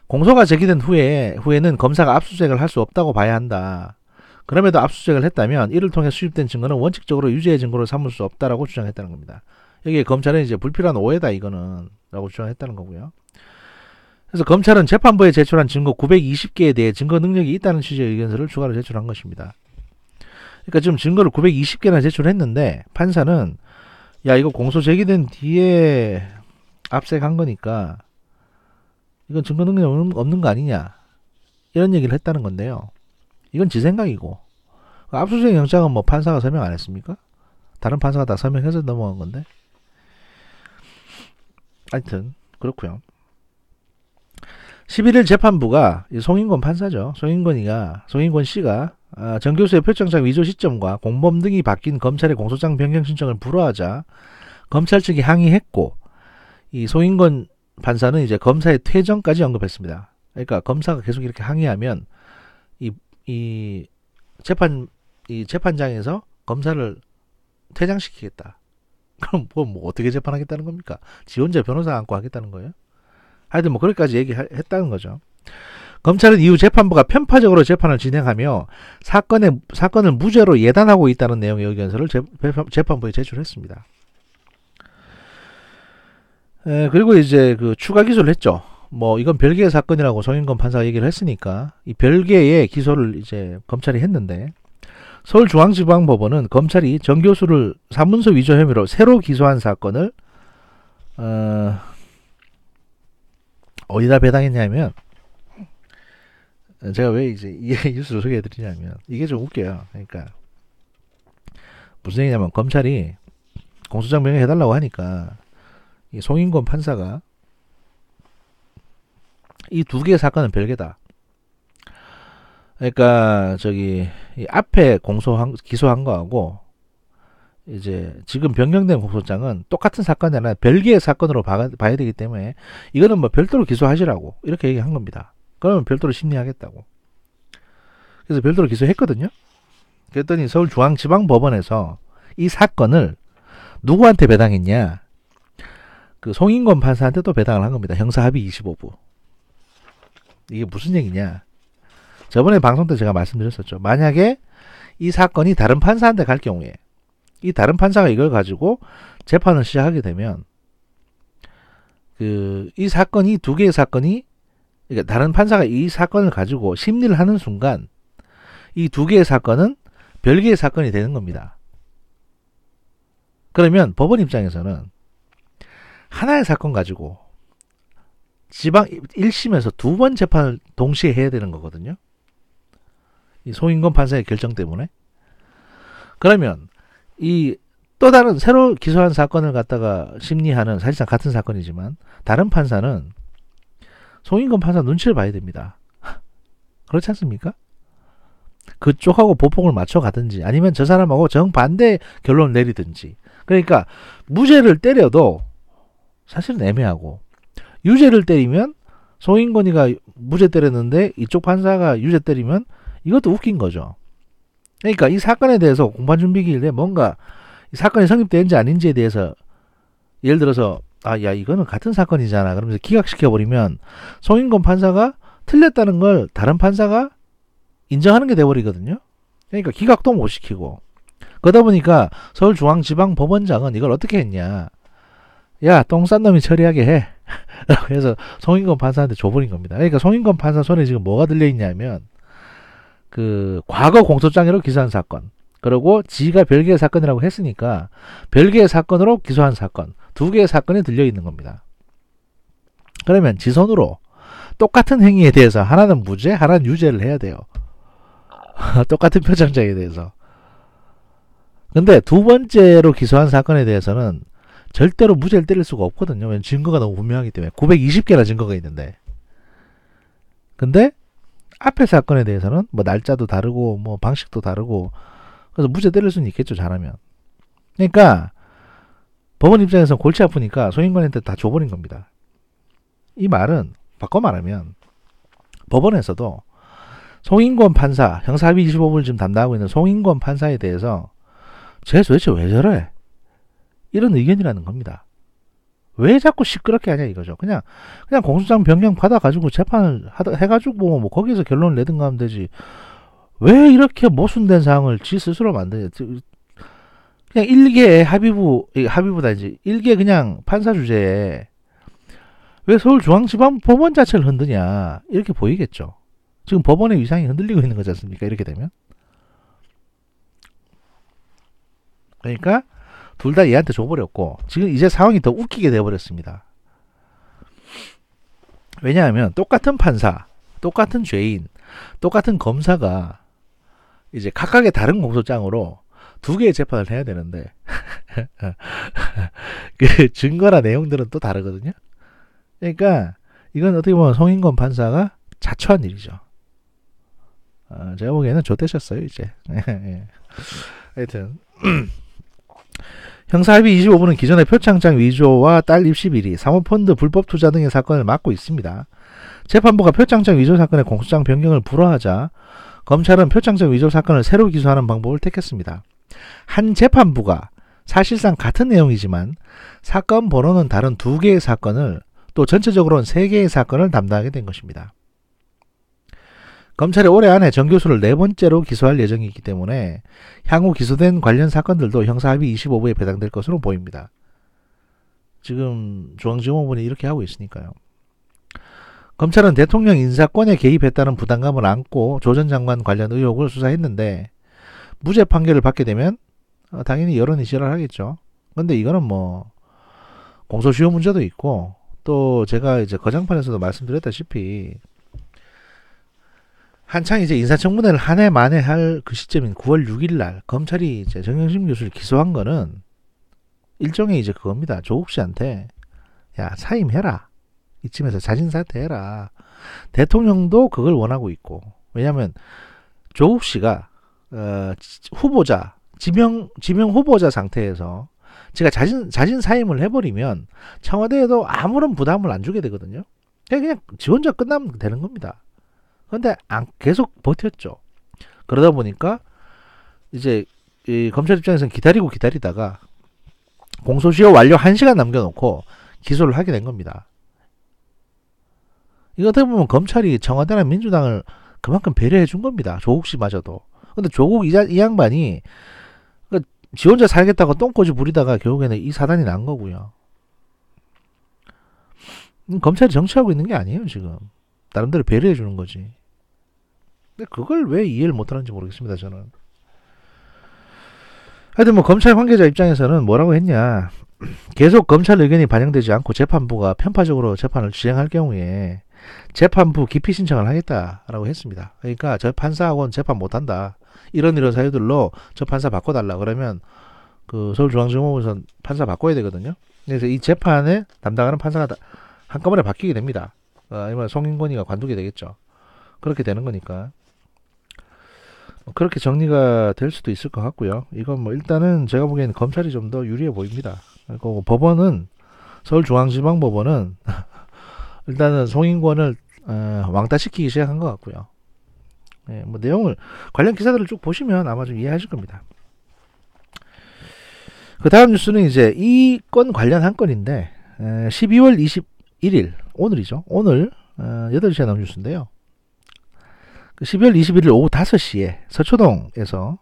[SPEAKER 1] 공소가 제기된 후에는 검사가 압수수색을 할 수 없다고 봐야 한다. 그럼에도 압수수색을 했다면 이를 통해 수집된 증거는 원칙적으로 유죄의 증거로 삼을 수 없다라고 주장했다는 겁니다. 여기에 검찰은 이제 불필요한 오해다 이거는 라고 주장했다는 거고요. 그래서 검찰은 재판부에 제출한 증거 920개에 대해 증거 능력이 있다는 취지의 의견서를 추가로 제출한 것입니다. 그러니까 지금 증거를 920개나 제출했는데 판사는 야 이거 공소 제기된 뒤에 압색한 거니까 이건 증거 능력 없는 거 아니냐 이런 얘기를 했다는 건데요. 이건 지 생각이고 압수수색 영장은 뭐 판사가 설명 안 했습니까? 다른 판사가 다 설명해서 넘어간 건데 하여튼 그렇고요. 11일 재판부가 송인권 판사죠. 송인권 씨가 정 교수의 표창장 위조 시점과 공범 등이 바뀐 검찰의 공소장 변경 신청을 불허하자 검찰 측이 항의했고 이 송인권 판사는 이제 검사의 퇴정까지 언급했습니다. 그러니까 검사가 계속 이렇게 항의하면 이 재판장에서 검사를 퇴장시키겠다. 그럼 뭐 어떻게 재판하겠다는 겁니까? 지 혼자 변호사 안고 하겠다는 거예요? 하여튼 뭐 그렇게까지 얘기했다는 거죠. 검찰은 이후 재판부가 편파적으로 재판을 진행하며 사건을 무죄로 예단하고 있다는 내용의 의견서를 재판부에 제출했습니다. 그리고 이제 추가 기소를 했죠. 뭐 이건 별개의 사건이라고 송인권 판사가 얘기를 했으니까 이 별개의 기소를 이제 검찰이 했는데 서울중앙지방법원은 검찰이 정 교수를 사문서 위조 혐의로 새로 기소한 사건을 어디다 배당했냐면 제가 왜 이제 이 뉴스를 소개해드리냐면 이게 좀 웃겨요. 그러니까 무슨 얘기냐면 검찰이 공소장 변경해달라고 하니까 이 송인권 판사가 이 두 개의 사건은 별개다. 그러니까 이 앞에 기소한 거하고 이제 지금 변경된 공소장은 똑같은 사건이 아니라 별개의 사건으로 봐야 되기 때문에 이거는 뭐 별도로 기소하시라고 이렇게 얘기한 겁니다. 그러면 별도로 심리하겠다고. 그래서 별도로 기소했거든요. 그랬더니 서울중앙지방법원에서 이 사건을 누구한테 배당했냐? 송인권 판사한테 또 배당을 한 겁니다. 형사합의 25부. 이게 무슨 얘기냐? 저번에 방송 때 제가 말씀드렸었죠. 만약에 이 사건이 다른 판사한테 갈 경우에 이 다른 판사가 이걸 가지고 재판을 시작하게 되면 이 두 개의 사건이 그러니까 다른 판사가 이 사건을 가지고 심리를 하는 순간 이 두 개의 사건은 별개의 사건이 되는 겁니다. 그러면 법원 입장에서는 하나의 사건 가지고 지방 1심에서 두 번 재판을 동시에 해야 되는 거거든요. 이 송인권 판사의 결정 때문에. 그러면 이 또 다른 새로 기소한 사건을 갖다가 심리하는 사실상 같은 사건이지만 다른 판사는 송인권 판사 눈치를 봐야 됩니다. 그렇지 않습니까? 그쪽하고 보폭을 맞춰 가든지 아니면 저 사람하고 정반대 결론을 내리든지. 그러니까 무죄를 때려도 사실은 애매하고 유죄를 때리면 송인권이가 무죄 때렸는데 이쪽 판사가 유죄 때리면 이것도 웃긴 거죠. 그러니까 이 사건에 대해서 공판준비기일에 뭔가 이 사건이 성립되는지 아닌지에 대해서 예를 들어서 야 이거는 같은 사건이잖아 그러면서 기각시켜버리면 송인권 판사가 틀렸다는 걸 다른 판사가 인정하는 게 돼버리거든요. 그러니까 기각도 못 시키고 그러다 보니까 서울중앙지방법원장은 이걸 어떻게 했냐. 야 똥 싼 놈이 처리하게 해. 그래서 송인권 판사한테 줘버린 겁니다. 그러니까 송인권 판사 손에 지금 뭐가 들려있냐면 그 과거 공소장으로 기소한 사건 그리고 지가 별개의 사건이라고 했으니까 별개의 사건으로 기소한 사건 두 개의 사건이 들려있는 겁니다. 그러면 지 손으로 똑같은 행위에 대해서 하나는 무죄 하나는 유죄를 해야 돼요. 똑같은 표창장에 대해서. 근데 두 번째로 기소한 사건에 대해서는 절대로 무죄를 때릴 수가 없거든요. 왜냐면 증거가 너무 분명하기 때문에 920개나 증거가 있는데. 근데 앞에 사건에 대해서는 뭐 날짜도 다르고 뭐 방식도 다르고 그래서 무죄 때릴 수는 있겠죠. 잘하면. 그러니까 법원 입장에서 골치 아프니까 송인권한테 다 줘버린 겁니다. 이 말은 바꿔 말하면 법원에서도 송인권 판사 형사합의 25부를 지금 담당하고 있는 송인권 판사에 대해서 쟤 도대체 왜 저래? 이런 의견이라는 겁니다. 왜 자꾸 시끄럽게 하냐 이거죠. 그냥 공소장 변경 받아가지고 재판을 해가지고 뭐 거기서 결론을 내든가 하면 되지. 왜 이렇게 모순된 상황을 지 스스로 만드냐. 그냥 일개 합의부다 이제 일개 그냥 판사 주제에 왜 서울중앙지방법원 자체를 흔드냐 이렇게 보이겠죠. 지금 법원의 위상이 흔들리고 있는 거지 않습니까? 이렇게 되면. 그러니까 둘 다 얘한테 줘버렸고 지금 이제 상황이 더 웃기게 돼버렸습니다. 왜냐하면 똑같은 판사, 똑같은 죄인, 똑같은 검사가 이제 각각의 다른 공소장으로 두 개의 재판을 해야 되는데 그 증거나 내용들은 또 다르거든요. 그러니까 이건 어떻게 보면 송인권 판사가 자초한 일이죠. 제가 보기에는 좆되셨어요 이제. 하여튼 형사합의 25부는 기존의 표창장 위조와 딸 입시 비리, 사모펀드 불법 투자 등의 사건을 맡고 있습니다. 재판부가 표창장 위조 사건의 공소장 변경을 불허하자 검찰은 표창장 위조 사건을 새로 기소하는 방법을 택했습니다. 한 재판부가 사실상 같은 내용이지만 사건 번호는 다른 두 개의 사건을 또 전체적으로는 세 개의 사건을 담당하게 된 것입니다. 검찰이 올해 안에 정 교수를 네 번째로 기소할 예정이기 때문에 향후 기소된 관련 사건들도 형사합의 25부에 배당될 것으로 보입니다. 지금 중앙지검본이 이렇게 하고 있으니까요. 검찰은 대통령 인사권에 개입했다는 부담감을 안고 조 전 장관 관련 의혹을 수사했는데 무죄 판결을 받게 되면 당연히 여론이 지랄하겠죠. 근데 이거는 뭐 공소시효 문제도 있고 또 제가 이제 거장판에서도 말씀드렸다시피 한창 이제 인사청문회를 한 해 만에 할 그 시점인 9월 6일 날 검찰이 이제 정영심 교수를 기소한 거는 일종의 이제 그겁니다. 조국 씨한테 야 사임해라. 이쯤에서 자진 사퇴해라. 대통령도 그걸 원하고 있고 왜냐하면 조국 씨가 후보자 지명 후보자 상태에서 제가 자진 사임을 해버리면 청와대에도 아무런 부담을 안 주게 되거든요. 그냥 지 혼자 끝나면 되는 겁니다. 그런데 계속 버텼죠. 그러다 보니까 이제 이 검찰 입장에서는 기다리다가 공소시효 완료 1시간 남겨놓고 기소를 하게 된 겁니다. 이거 어떻게 보면 검찰이 청와대나 민주당을 그만큼 배려해 준 겁니다. 조국 씨마저도. 근데 조국 이 양반이 지 혼자 살겠다고 똥꼬지 부리다가 결국에는 이 사단이 난 거고요. 검찰이 정치하고 있는 게 아니에요 지금. 나름대로 배려해 주는 거지. 근데 그걸 왜 이해를 못하는지 모르겠습니다 저는. 하여튼 뭐 검찰 관계자 입장에서는 뭐라고 했냐. 계속 검찰 의견이 반영되지 않고 재판부가 편파적으로 재판을 진행할 경우에 재판부 기피 신청을 하겠다라고 했습니다. 그러니까 저 판사하고는 재판 못한다. 이런 사유들로 저 판사 바꿔달라. 그러면 그 서울중앙지검에서 판사 바꿔야 되거든요. 그래서 이 재판에 담당하는 판사가 한꺼번에 바뀌게 됩니다. 아니면 송인권이가 관두게 되겠죠. 그렇게 되는 거니까. 그렇게 정리가 될 수도 있을 것 같고요. 이건 뭐 일단은 제가 보기에는 검찰이 좀 더 유리해 보입니다. 그리고 법원은 서울중앙지방법원은 일단은 송인권을 왕따시키기 시작한 것 같고요. 예, 뭐 내용을 관련 기사들을 쭉 보시면 아마 좀 이해하실 겁니다. 그 다음 뉴스는 이제 이 건 관련한 건인데 12월 21일 오늘이죠. 오늘 8시에 나온 뉴스인데요. 12월 21일 오후 5시에 서초동에서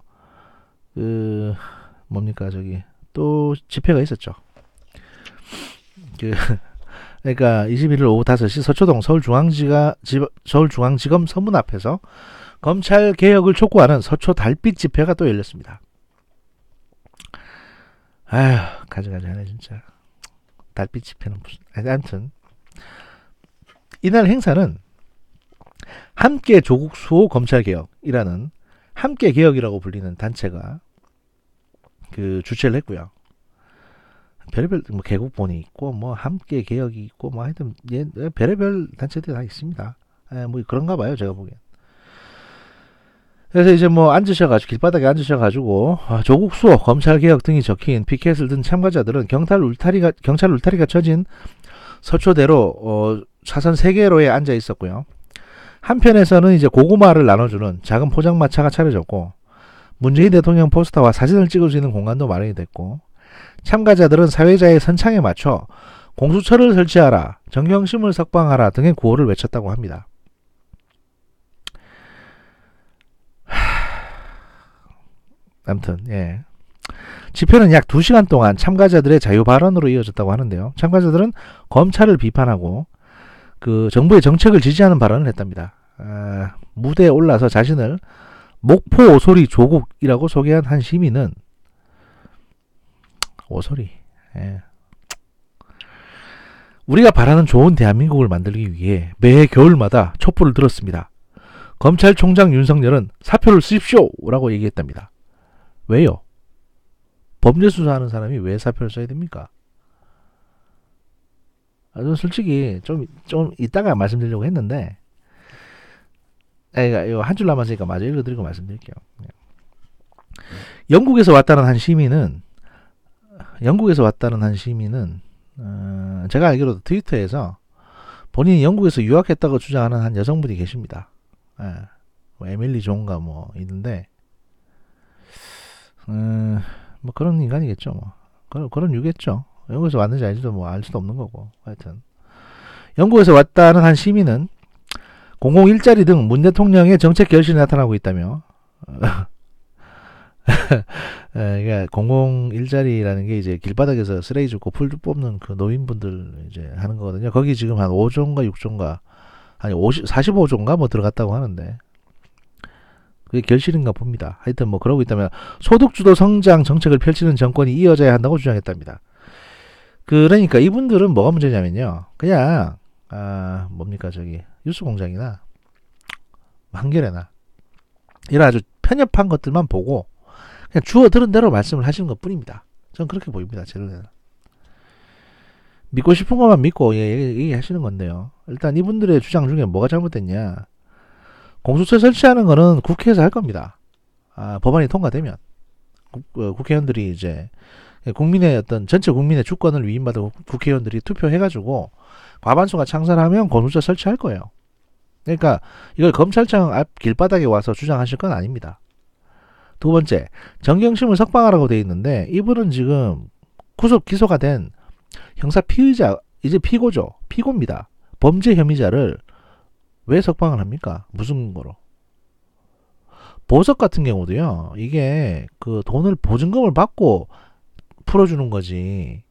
[SPEAKER 1] 그 뭡니까 저기 또 집회가 있었죠. 그러니까 21일 오후 5시 서초동 서울중앙지검 서문 앞에서 검찰 개혁을 촉구하는 서초 달빛 집회가 또 열렸습니다. 아휴 가지가지하네 진짜. 달빛 집회는 무슨 아무튼 이날 행사는 함께 조국 수호 검찰개혁이라는 함께 개혁이라고 불리는 단체가 그 주최를 했고요. 별의별 뭐 개국본이 있고 뭐 함께 개혁이 있고 뭐 하여튼 별의별 단체들이 다 있습니다. 뭐 그런가 봐요 제가 보기엔. 그래서 이제 뭐 앉으셔가지고 길바닥에 앉으셔가지고 조국 수호 검찰개혁 등이 적힌 피켓을 든 참가자들은 경찰 울타리가 쳐진 서초대로 차선 3개로에 앉아 있었고요. 한편에서는 이제 고구마를 나눠주는 작은 포장마차가 차려졌고 문재인 대통령 포스터와 사진을 찍을 수 있는 공간도 마련이 됐고 참가자들은 사회자의 선창에 맞춰 공수처를 설치하라, 정경심을 석방하라 등의 구호를 외쳤다고 합니다. 아무튼 예. 집회는 약 2시간 동안 참가자들의 자유 발언으로 이어졌다고 하는데요. 참가자들은 검찰을 비판하고 그 정부의 정책을 지지하는 발언을 했답니다. 무대에 올라서 자신을 목포 오소리 조국이라고 소개한 한 시민은 오소리 우리가 바라는 좋은 대한민국을 만들기 위해 매해 겨울마다 촛불을 들었습니다. 검찰총장 윤석열은 사표를 쓰십시오 라고 얘기했답니다. 왜요? 범죄 수사하는 사람이 왜 사표를 써야 됩니까? 저는 솔직히 좀 이따가 말씀드리려고 했는데 이거 한 줄 남았으니까 마저 읽어드리고 말씀드릴게요. 영국에서 왔다는 한 시민은 제가 알기로도 트위터에서 본인이 영국에서 유학했다고 주장하는 한 여성분이 계십니다. 뭐 에밀리 존가 뭐 있는데 뭐 그런 인간이겠죠. 뭐 그런 유겠죠. 영국에서 왔는지 아닌지도 뭐 알 수도 없는 거고. 하여튼 영국에서 왔다는 한 시민은 공공일자리 등 문 대통령의 정책 결실이 나타나고 있다며 그러니까 공공일자리라는 게 이제 길바닥에서 쓰레기 줍고 풀 뽑는 그 노인분들 이제 하는 거거든요. 거기 지금 한 5조인가 6조인가 아니 45조인가 뭐 들어갔다고 하는데 그게 결실인가 봅니다. 하여튼 뭐 그러고 있다면 소득주도 성장 정책을 펼치는 정권이 이어져야 한다고 주장했답니다. 그러니까 이분들은 뭐가 문제냐면요. 그냥 뭡니까 저기 뉴스공장이나 한겨레나 이런 아주 편협한 것들만 보고 그냥 주워 들은 대로 말씀을 하시는 것 뿐입니다. 저는 그렇게 보입니다. 제 눈에는. 믿고 싶은 것만 믿고 얘기하시는 건데요. 일단 이분들의 주장 중에 뭐가 잘못됐냐. 공수처 설치하는 거는 국회에서 할 겁니다. 법안이 통과되면 국회의원들이 이제 국민의 전체 국민의 주권을 위임받은 국회의원들이 투표해가지고 과반수가 창설하면 공수처 설치할 거예요. 그러니까 이걸 검찰청 앞 길바닥에 와서 주장하실 건 아닙니다. 두 번째, 정경심을 석방하라고 돼 있는데 이분은 지금 구속 기소가 된 형사 피의자, 이제 피고입니다. 범죄 혐의자를 왜 석방을 합니까? 무슨 근거로? 보석 같은 경우도요. 이게 그 돈을 보증금을 받고 풀어주는 거지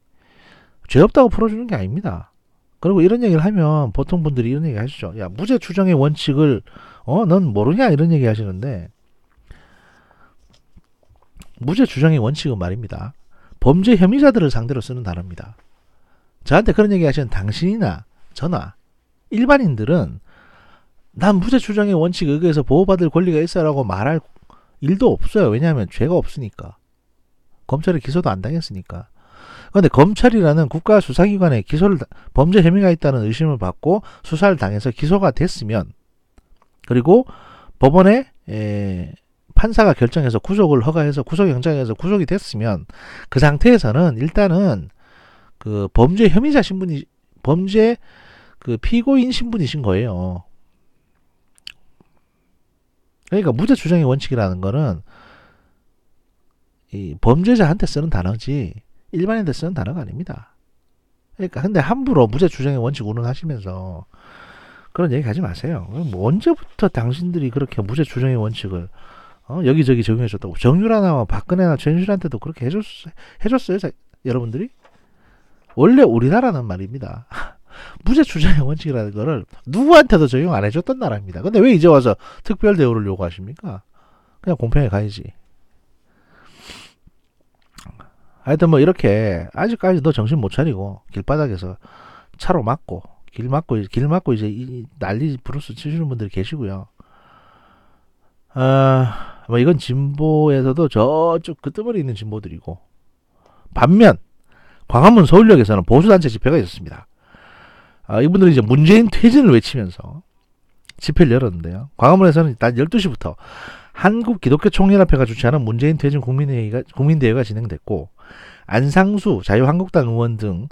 [SPEAKER 1] 죄 없다고 풀어주는 게 아닙니다. 그리고 이런 얘기를 하면 보통 분들이 이런 얘기 하시죠. 야, 무죄 추정의 원칙을 넌 모르냐 이런 얘기 하시는데 무죄 추정의 원칙은 말입니다. 범죄 혐의자들을 상대로 쓰는 단어입니다. 저한테 그런 얘기 하시는 당신이나 저나 일반인들은 난 무죄 추정의 원칙에 의해서 보호받을 권리가 있어라고 말할 일도 없어요. 왜냐하면 죄가 없으니까. 검찰에 기소도 안 당했으니까. 그런데 검찰이라는 국가 수사기관에 범죄 혐의가 있다는 의심을 받고 수사를 당해서 기소가 됐으면, 그리고 법원에 판사가 결정해서 구속을 허가해서 구속영장에서 구속이 됐으면, 그 상태에서는 일단은 그 범죄 혐의자 신분이, 범죄 그 피고인 신분이신 거예요. 그러니까 무죄 추정의 원칙이라는 거는 이 범죄자한테 쓰는 단어지 일반인한테 쓰는 단어가 아닙니다. 그러니까 근데 함부로 무죄 추정의 원칙 운운하시면서 그런 얘기 하지 마세요. 뭐 언제부터 당신들이 그렇게 무죄 추정의 원칙을 여기저기 적용해줬다고. 정유라나 박근혜나 최순실한테도 그렇게 해줬어요, 여러분들이? 원래 우리나라는 말입니다. 무죄 추정의 원칙이라는 거를 누구한테도 적용 안 해줬던 나라입니다. 근데 왜 이제 와서 특별 대우를 요구하십니까? 그냥 공평하게 가야지. 하여튼 뭐 이렇게 아직까지 너 정신 못 차리고 길바닥에서 차로 막고 길 막고 이제 난리 부르스 치시는 분들이 계시고요. 뭐 이건 진보에서도 저쪽 끄트머리 있는 진보들이고, 반면 광화문 서울역에서는 보수단체 집회가 있었습니다. 이분들은 이제 문재인 퇴진을 외치면서 집회를 열었는데요. 광화문에서는 낮 12시부터 한국기독교총연합회가 주최하는 문재인 퇴진 국민대회가 진행됐고, 안상수 자유한국당 의원 등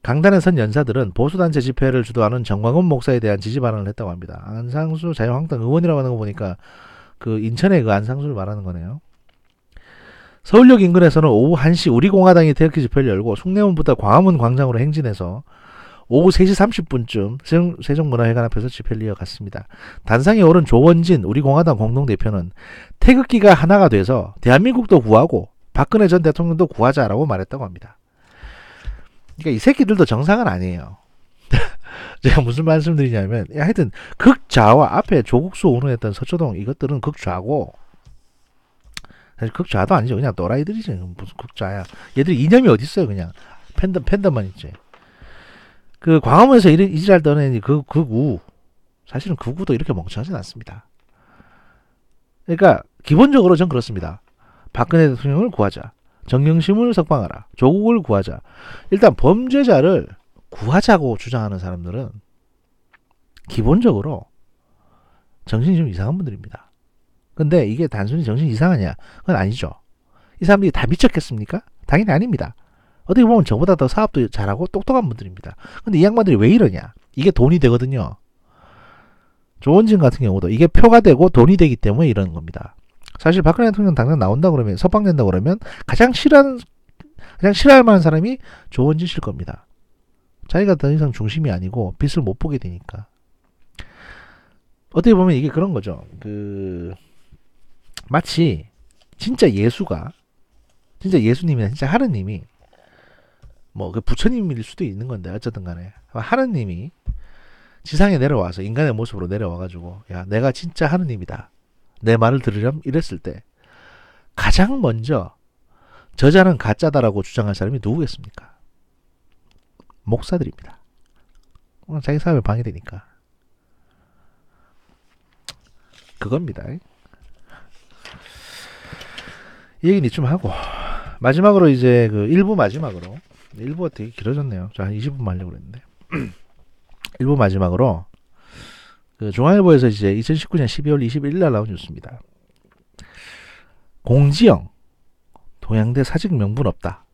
[SPEAKER 1] 강단에 선 연사들은 보수단체 집회를 주도하는 정광훈 목사에 대한 지지 발언을 했다고 합니다. 안상수 자유한국당 의원이라고 하는 거 보니까 그 인천의 그 안상수를 말하는 거네요. 서울역 인근에서는 오후 1시 우리공화당이 태극기 집회를 열고, 숭례문부터 광화문 광장으로 행진해서 오후 3시 30분쯤 세종문화회관 앞에서 집회를 이어갔습니다. 단상에 오른 조원진 우리공화당 공동대표는 태극기가 하나가 돼서 대한민국도 구하고 박근혜 전 대통령도 구하자라고 말했다고 합니다. 그러니까 이 새끼들도 정상은 아니에요. 제가 무슨 말씀드리냐면, 하여튼 극좌와 앞에 조국수 운운했던 서초동 이것들은 극좌고, 사실 극좌도 아니죠. 그냥 또라이들이지. 무슨 극좌야. 얘들이 이념이 어딨어요. 그냥 팬덤만 있지. 그 광화문에서 이지랄 떠낸 그 극우, 사실은 극우도 이렇게 멍청하진 않습니다. 그러니까 기본적으로 전 그렇습니다. 박근혜 대통령을 구하자, 정경심을 석방하라, 조국을 구하자. 일단 범죄자를 구하자고 주장하는 사람들은 기본적으로 정신이 좀 이상한 분들입니다. 근데 이게 단순히 정신이 이상하냐? 그건 아니죠. 이 사람들이 다 미쳤겠습니까? 당연히 아닙니다. 어떻게 보면 저보다 더 사업도 잘하고 똑똑한 분들입니다. 근데 이 양반들이 왜 이러냐? 이게 돈이 되거든요. 조원진 같은 경우도 이게 표가 되고 돈이 되기 때문에 이러는 겁니다. 사실 박근혜 대통령 당장 나온다 그러면, 석방된다 그러면 가장 싫어할 만한 사람이 조원진 씨일 겁니다. 자기가 더 이상 중심이 아니고 빛을 못 보게 되니까. 어떻게 보면 이게 그런 거죠. 마치 진짜 예수님이나 진짜 하느님이 뭐 그 부처님일 수도 있는 건데, 어쨌든 간에 하느님이 지상에 내려와서 인간의 모습으로 내려와가지고, 야, 내가 진짜 하느님이다, 내 말을 들으렴, 이랬을 때 가장 먼저 저자는 가짜다라고 주장할 사람이 누구겠습니까? 목사들입니다. 자기 사업에 방해되니까. 그겁니다. 이 얘기는 이쯤 하고, 마지막으로 이제 그 1부 마지막으로, 1부가 되게 길어졌네요. 저 한 20분 하려고 그랬는데 1부 마지막으로 그 중앙일보에서 이제 2019년 12월 21일 날 나온 뉴스입니다. 공지영 동양대 사직 명분 없다,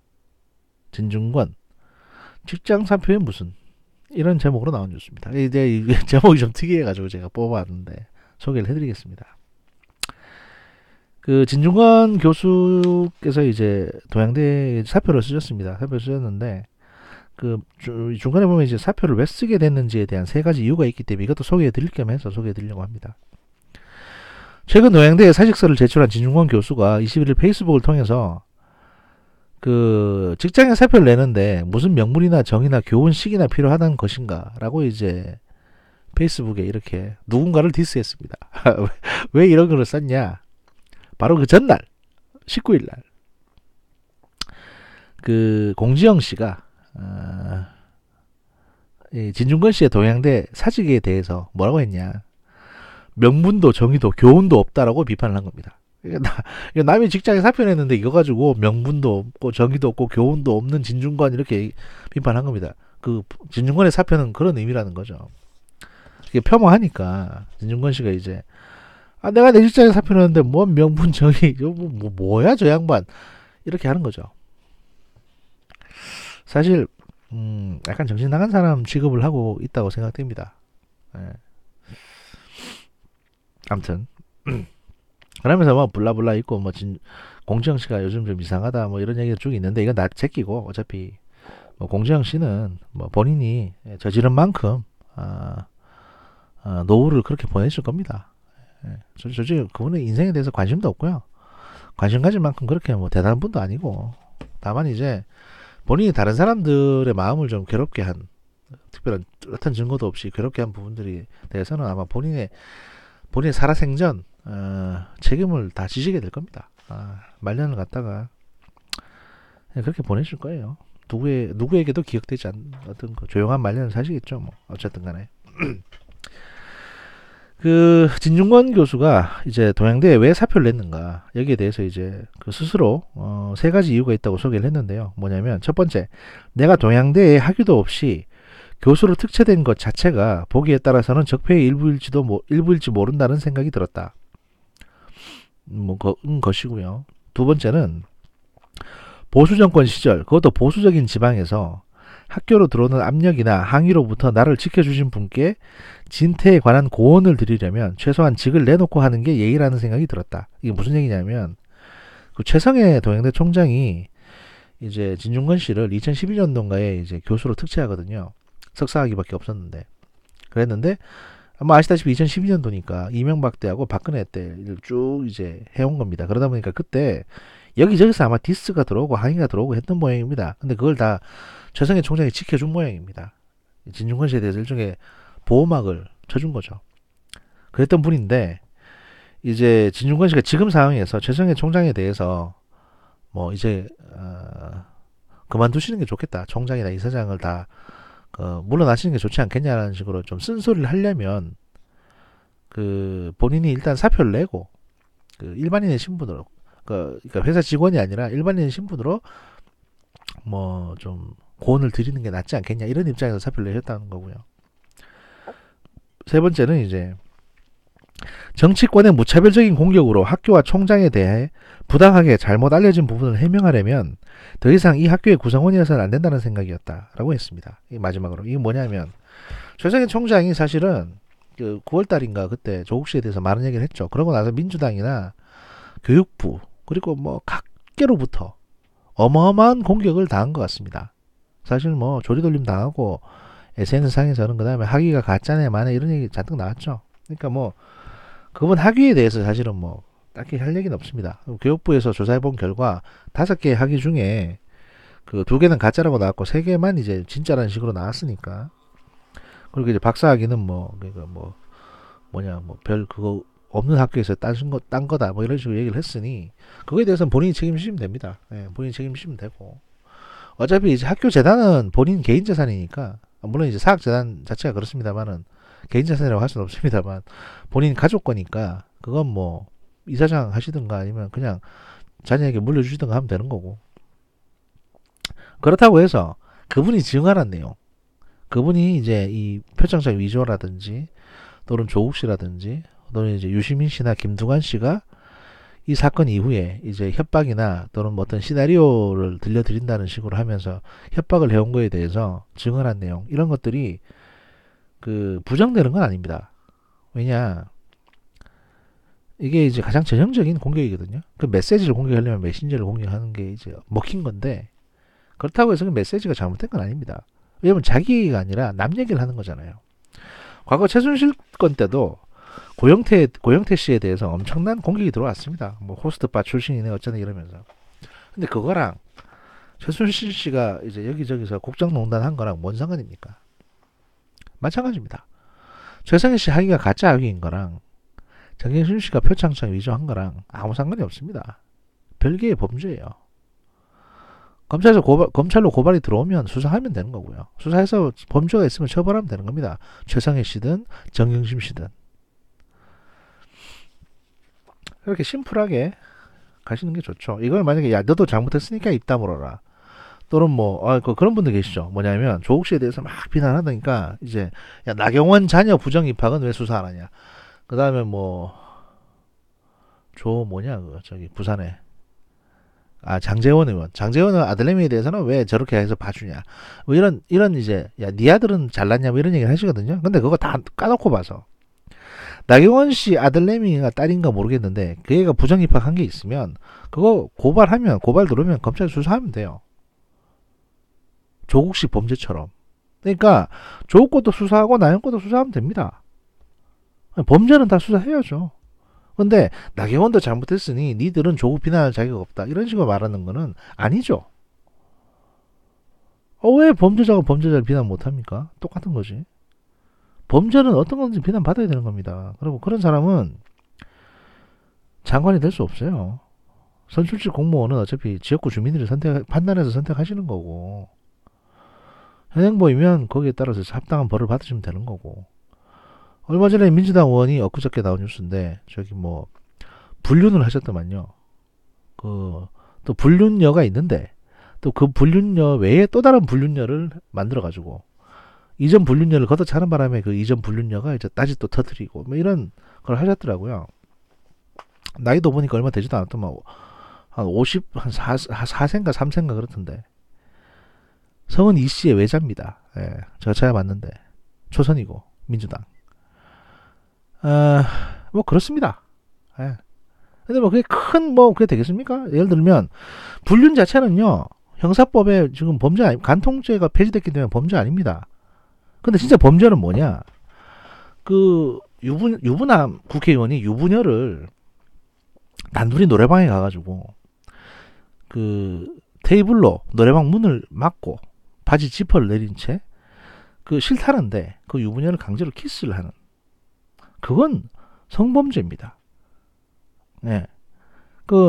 [SPEAKER 1] 진중권 직장 사표에 무슨, 이런 제목으로 나온 뉴스입니다. 이제 제목이 좀 특이해가지고 제가 뽑아왔는데 소개를 해드리겠습니다. 그 진중권 교수께서 이제 동양대 사표를 쓰셨습니다. 사표를 쓰셨는데, 그 중간에 보면 이제 사표를 왜 쓰게 됐는지에 대한 3가지 이유가 있기 때문에 이것도 소개해드릴 겸 해서 소개해드리려고 합니다. 최근 동양대에 사직서를 제출한 진중권 교수가 21일 페이스북을 통해서 그 직장에 사표를 내는데 무슨 명분이나 정의나 교훈식이나 필요하다는 것인가 라고 이제 페이스북에 이렇게 누군가를 디스했습니다. 왜 이런 글을 썼냐? 바로 그 전날 19일날 그 공지영 씨가 이 진중권 씨의 동양대 사직에 대해서 뭐라고 했냐? 명분도 정의도 교훈도 없다라고 비판을 한 겁니다. 이거 남이 직장에 사표냈는데 이거 가지고 명분도 없고 정의도 없고 교훈도 없는 진중권 이렇게 비판한 겁니다. 그 진중권의 사표는 그런 의미라는 거죠. 이게 폄하하니까 진중권 씨가 이제 내가 내 직장에 사표냈는데 뭔 명분 정의 뭐야 저 양반 이렇게 하는 거죠. 사실 약간 정신 나간 사람 취급을 하고 있다고 생각됩니다. 예. 아무튼 그러면서 뭐 블라블라 있고 뭐 공지영 씨가 요즘 좀 이상하다 뭐 이런 얘기가 쭉 있는데 이건 나 제끼고 어차피 뭐 공지영 씨는 뭐 본인이 저지른 만큼 노후를 그렇게 보내실 겁니다. 예. 솔직히 그분의 인생에 대해서 관심도 없고요. 관심 가질 만큼 그렇게 뭐 대단한 분도 아니고 다만 이제 본인이 다른 사람들의 마음을 좀 괴롭게 한 특별한 어떤 증거도 없이 괴롭게 한 부분들이 대해서는 아마 본인의 살아생전 책임을 다 지시게 될 겁니다. 말년을 갖다가 그렇게 보내실 거예요. 누구에게도 기억되지 않는 어떤 그 조용한 말년을 사시겠죠. 뭐 어쨌든 간에 그 진중권 교수가 이제 동양대에 왜 사표를 냈는가 여기에 대해서 이제 그 스스로 세 가지 이유가 있다고 소개를 했는데요. 뭐냐면 첫 번째, 내가 동양대에 학위도 없이 교수로 특채된 것 자체가 보기에 따라서는 적폐의 일부일지 모른다는 생각이 들었다. 것이고요. 두 번째는 보수 정권 시절, 그것도 보수적인 지방에서 학교로 들어오는 압력이나 항의로부터 나를 지켜주신 분께 진퇴에 관한 고언을 드리려면 최소한 직을 내놓고 하는 게 예의라는 생각이 들었다. 이게 무슨 얘기냐면 그 최성해 동양대 총장이 이제 진중권 씨를 2012년도인가에 이제 교수로 특채하거든요. 석사학위밖에 없었는데 그랬는데 아마 아시다시피 2012년도니까 이명박 때하고 박근혜 때를 쭉 이제 해온 겁니다. 그러다 보니까 그때 여기저기서 아마 디스가 들어오고 항의가 들어오고 했던 모양입니다. 근데 그걸 다 최성해 총장이 지켜준 모양입니다. 진중권 씨에 대해서 일종의 보호막을 쳐준 거죠. 그랬던 분인데 이제 진중권 씨가 지금 상황에서 최성해 총장에 대해서 뭐 이제 그만두시는 게 좋겠다. 총장이나 이사장을 다 물러나시는 게 좋지 않겠냐라는 식으로 좀 쓴소리를 하려면 그 본인이 일단 사표를 내고 그 일반인의 신분으로 그러니까 회사 직원이 아니라 일반인의 신분으로 뭐 좀 고언을 드리는 게 낫지 않겠냐 이런 입장에서 사표를 내셨다는 거고요. 세 번째는 이제 정치권의 무차별적인 공격으로 학교와 총장에 대해 부당하게 잘못 알려진 부분을 해명하려면 더 이상 이 학교의 구성원이어서는 안 된다는 생각이었다라고 했습니다. 이 마지막으로 이게 뭐냐면 최성해 총장이 사실은 그 9월달인가 그때 조국 씨에 대해서 많은 얘기를 했죠. 그러고 나서 민주당이나 교육부 그리고 뭐 각계로부터 어마어마한 공격을 당한 것 같습니다. 사실 뭐 조리돌림 당하고 SNS상에서는 그 다음에 학위가 가짜네 마네 이런 얘기 잔뜩 나왔죠. 그러니까 뭐 그분 학위에 대해서 사실은 뭐 딱히 할 얘기는 없습니다. 교육부에서 조사해본 결과 5개 학위 중에 그 2개는 가짜라고 나왔고 3개만 이제 진짜라는 식으로 나왔으니까. 그리고 이제 박사 학위는 별 그거 없는 학교에서 딴 거다 뭐 이런 식으로 얘기를 했으니 그거에 대해서는 본인이 책임지시면 됩니다. 예, 본인이 책임지시면 되고 어차피 이제 학교 재단은 본인 개인 재산이니까 물론 이제 사학재단 자체가 그렇습니다만은 개인 재산이라고 할 수는 없습니다만 본인 가족 거니까 그건 뭐 이사장 하시든가 아니면 그냥 자녀에게 물려주시든가 하면 되는 거고 그렇다고 해서 그분이 증언한 내용 그분이 이제 이 표창장 위조라든지 또는 조국 씨라든지 또는 이제 유시민 씨나 김두관 씨가 이 사건 이후에 이제 협박이나 또는 뭐 어떤 시나리오를 들려드린다는 식으로 하면서 협박을 해온 거에 대해서 증언한 내용 이런 것들이 그 부정되는 건 아닙니다. 왜냐 이게 이제 가장 전형적인 공격이거든요. 그 메시지를 공격하려면 메신저를 공격하는 게 이제 먹힌 건데 그렇다고 해서 그 메시지가 잘못된 건 아닙니다. 왜냐면 자기 얘기가 아니라 남 얘기를 하는 거잖아요. 과거 최순실 건 때도 고영태 씨에 대해서 엄청난 공격이 들어왔습니다. 뭐 호스트바 출신이네 어쩌네 이러면서. 근데 그거랑 최순실 씨가 이제 여기저기서 국정농단 한 거랑 뭔 상관입니까? 마찬가지입니다. 최성해 씨 학위가 가짜 학위인 거랑 정경심 씨가 표창장 위조한 거랑 아무 상관이 없습니다. 별개의 범죄예요. 검찰로 고발이 들어오면 수사하면 되는 거고요. 수사해서 범죄가 있으면 처벌하면 되는 겁니다. 최상해 씨든 정영심 씨든. 그렇게 심플하게 가시는 게 좋죠. 이걸 만약에 야 너도 잘못했으니까 입 다물어라. 또는 그런 분들 계시죠. 뭐냐면 조국 씨에 대해서 막 비난하다니까 이제 야 나경원 자녀 부정 입학은 왜 수사 안 하냐. 그 다음에 저기 부산에 장재원 의원. 장재원 의원 아들내미에 대해서는 왜 저렇게 해서 봐주냐. 이런 이제, 야, 네 아들은 잘났냐, 이런 얘기를 하시거든요. 근데 그거 다 까놓고 봐서. 나경원 씨 아들내미가 딸인가 모르겠는데, 그 애가 부정입학한 게 있으면, 그거 고발 들어오면 검찰 수사하면 돼요. 조국 씨 범죄처럼. 그러니까, 조국 것도 수사하고 나경 것도 수사하면 됩니다. 범죄는 다 수사해야죠. 근데 나경원도 잘못했으니 니들은 조국 비난할 자격 없다 이런 식으로 말하는 거는 아니죠. 왜 범죄자가 범죄자를 비난 못합니까? 똑같은 거지. 범죄는 어떤 건지 비난받아야 되는 겁니다. 그리고 그런 사람은 장관이 될 수 없어요. 선출직 공무원은 어차피 지역구 주민들이 판단해서 선택하시는 거고, 현행범이면 거기에 따라서 합당한 벌을 받으시면 되는 거고. 얼마 전에 민주당 의원이 엊그저께 나온 뉴스인데, 불륜을 하셨더만요. 또 불륜녀가 있는데, 또 그 불륜녀 외에 또 다른 불륜녀를 만들어가지고, 이전 불륜녀를 걷어차는 바람에 그 이전 불륜녀가 이제 다시 또 터뜨리고, 이런 걸 하셨더라고요. 나이도 보니까 얼마 되지도 않았더만, 한 4세인가 3세인가 그렇던데. 성은 이씨의 외자입니다. 예, 제가 찾아봤는데. 초선이고, 민주당. 그렇습니다. 예. 근데 그게 그게 되겠습니까? 예를 들면, 불륜 자체는요, 형사법에 지금 간통죄가 폐지됐기 때문에 범죄 아닙니다. 근데 진짜 범죄는 뭐냐? 유부남 국회의원이 유부녀를 단둘이 노래방에 가가지고, 테이블로 노래방 문을 막고, 바지 지퍼를 내린 채, 싫다는데, 그 유부녀를 강제로 키스를 하는. 그건 성범죄입니다. 네.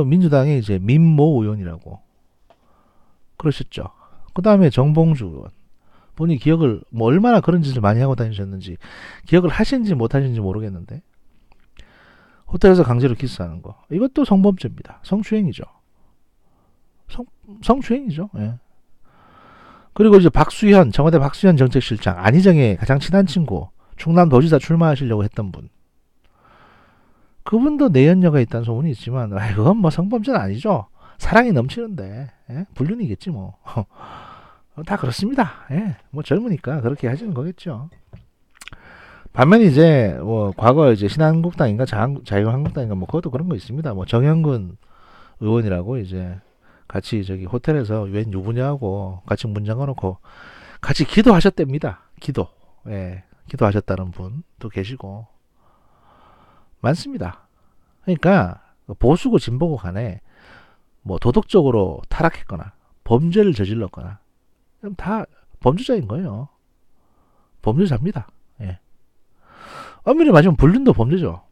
[SPEAKER 1] 민주당의 이제 민모 의원이라고 그러셨죠. 그 다음에 정봉주 의원. 본인이 기억을, 얼마나 그런 짓을 많이 하고 다니셨는지, 기억을 하신지 못하신지 모르겠는데, 호텔에서 강제로 키스하는 거. 이것도 성범죄입니다. 성추행이죠. 성추행이죠. 예. 그리고 이제 청와대 박수현 정책실장, 안희정의 가장 친한 친구, 충남도지사 출마하시려고 했던 분. 그분도 내연녀가 있다는 소문이 있지만, 그건 성범죄는 아니죠. 사랑이 넘치는데, 예? 불륜이겠지 다 그렇습니다. 예. 젊으니까 그렇게 하시는 거겠죠. 반면에 이제, 과거 이제 신한국당인가 자유한국당인가 그것도 그런 거 있습니다. 정영근 의원이라고 이제 같이 호텔에서 웬 유부녀하고 같이 문 잠궈놓고 같이 기도하셨답니다. 기도. 예. 기도하셨다는 분도 계시고 많습니다. 그러니까 보수고 진보고 간에 도덕적으로 타락했거나 범죄를 저질렀거나 그럼 다 범죄자인 거예요. 범죄자입니다. 예. 엄밀히 말하면 불륜도 범죄죠.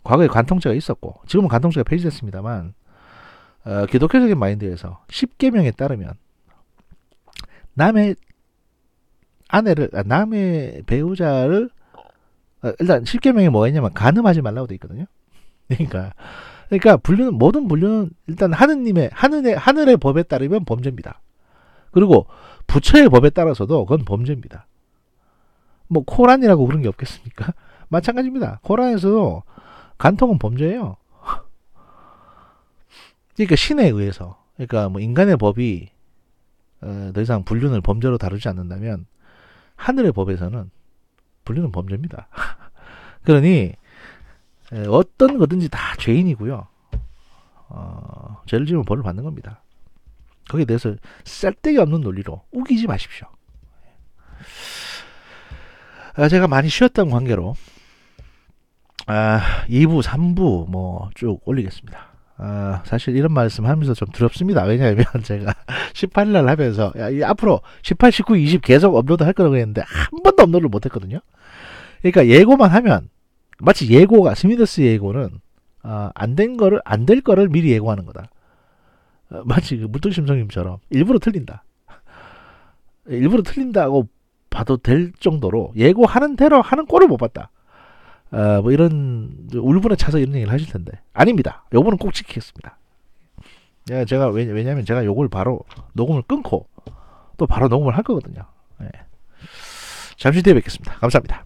[SPEAKER 1] 과거에 간통죄가 있었고 지금은 간통죄가 폐지됐습니다만 기독교적인 마인드에서 10계명에 따르면 남의 배우자를 일단 10계명에 뭐가 있냐면 간음하지 말라고 돼 있거든요. 그러니까 모든 불륜은 일단 하늘의 법에 따르면 범죄입니다. 그리고 부처의 법에 따라서도 그건 범죄입니다. 코란이라고 그런 게 없겠습니까? 마찬가지입니다. 코란에서도 간통은 범죄예요. 그러니까 신에 의해서, 인간의 법이 더 이상 불륜을 범죄로 다루지 않는다면 하늘의 법에서는 불륜은 범죄입니다. 그러니 어떤 거든지 다 죄인이고요. 죄를 지으면 벌을 받는 겁니다. 거기에 대해서 쓸데기 없는 논리로 우기지 마십시오. 제가 많이 쉬었던 관계로 2부, 3부 쭉 올리겠습니다. 사실 이런 말씀 하면서 좀 두렵습니다. 왜냐하면 제가 18일날 하면서 앞으로 18, 19, 20 계속 업로드 할 거라고 했는데 한 번도 업로드를 못 했거든요. 그러니까 예고만 하면 마치 스미더스 예고는 안 될 거를 미리 예고하는 거다. 마치 그 물뚝심송님처럼 일부러 틀린다. 일부러 틀린다고 봐도 될 정도로 예고하는 대로 하는 꼴을 못 봤다. 뭐 이런 울분에 차서 이런 얘기를 하실 텐데 아닙니다. 요거는 꼭 지키겠습니다. 제가 왜냐면 제가 요걸 바로 녹음을 끊고 또 바로 녹음을 할 거거든요. 예. 잠시 뒤에 뵙겠습니다. 감사합니다.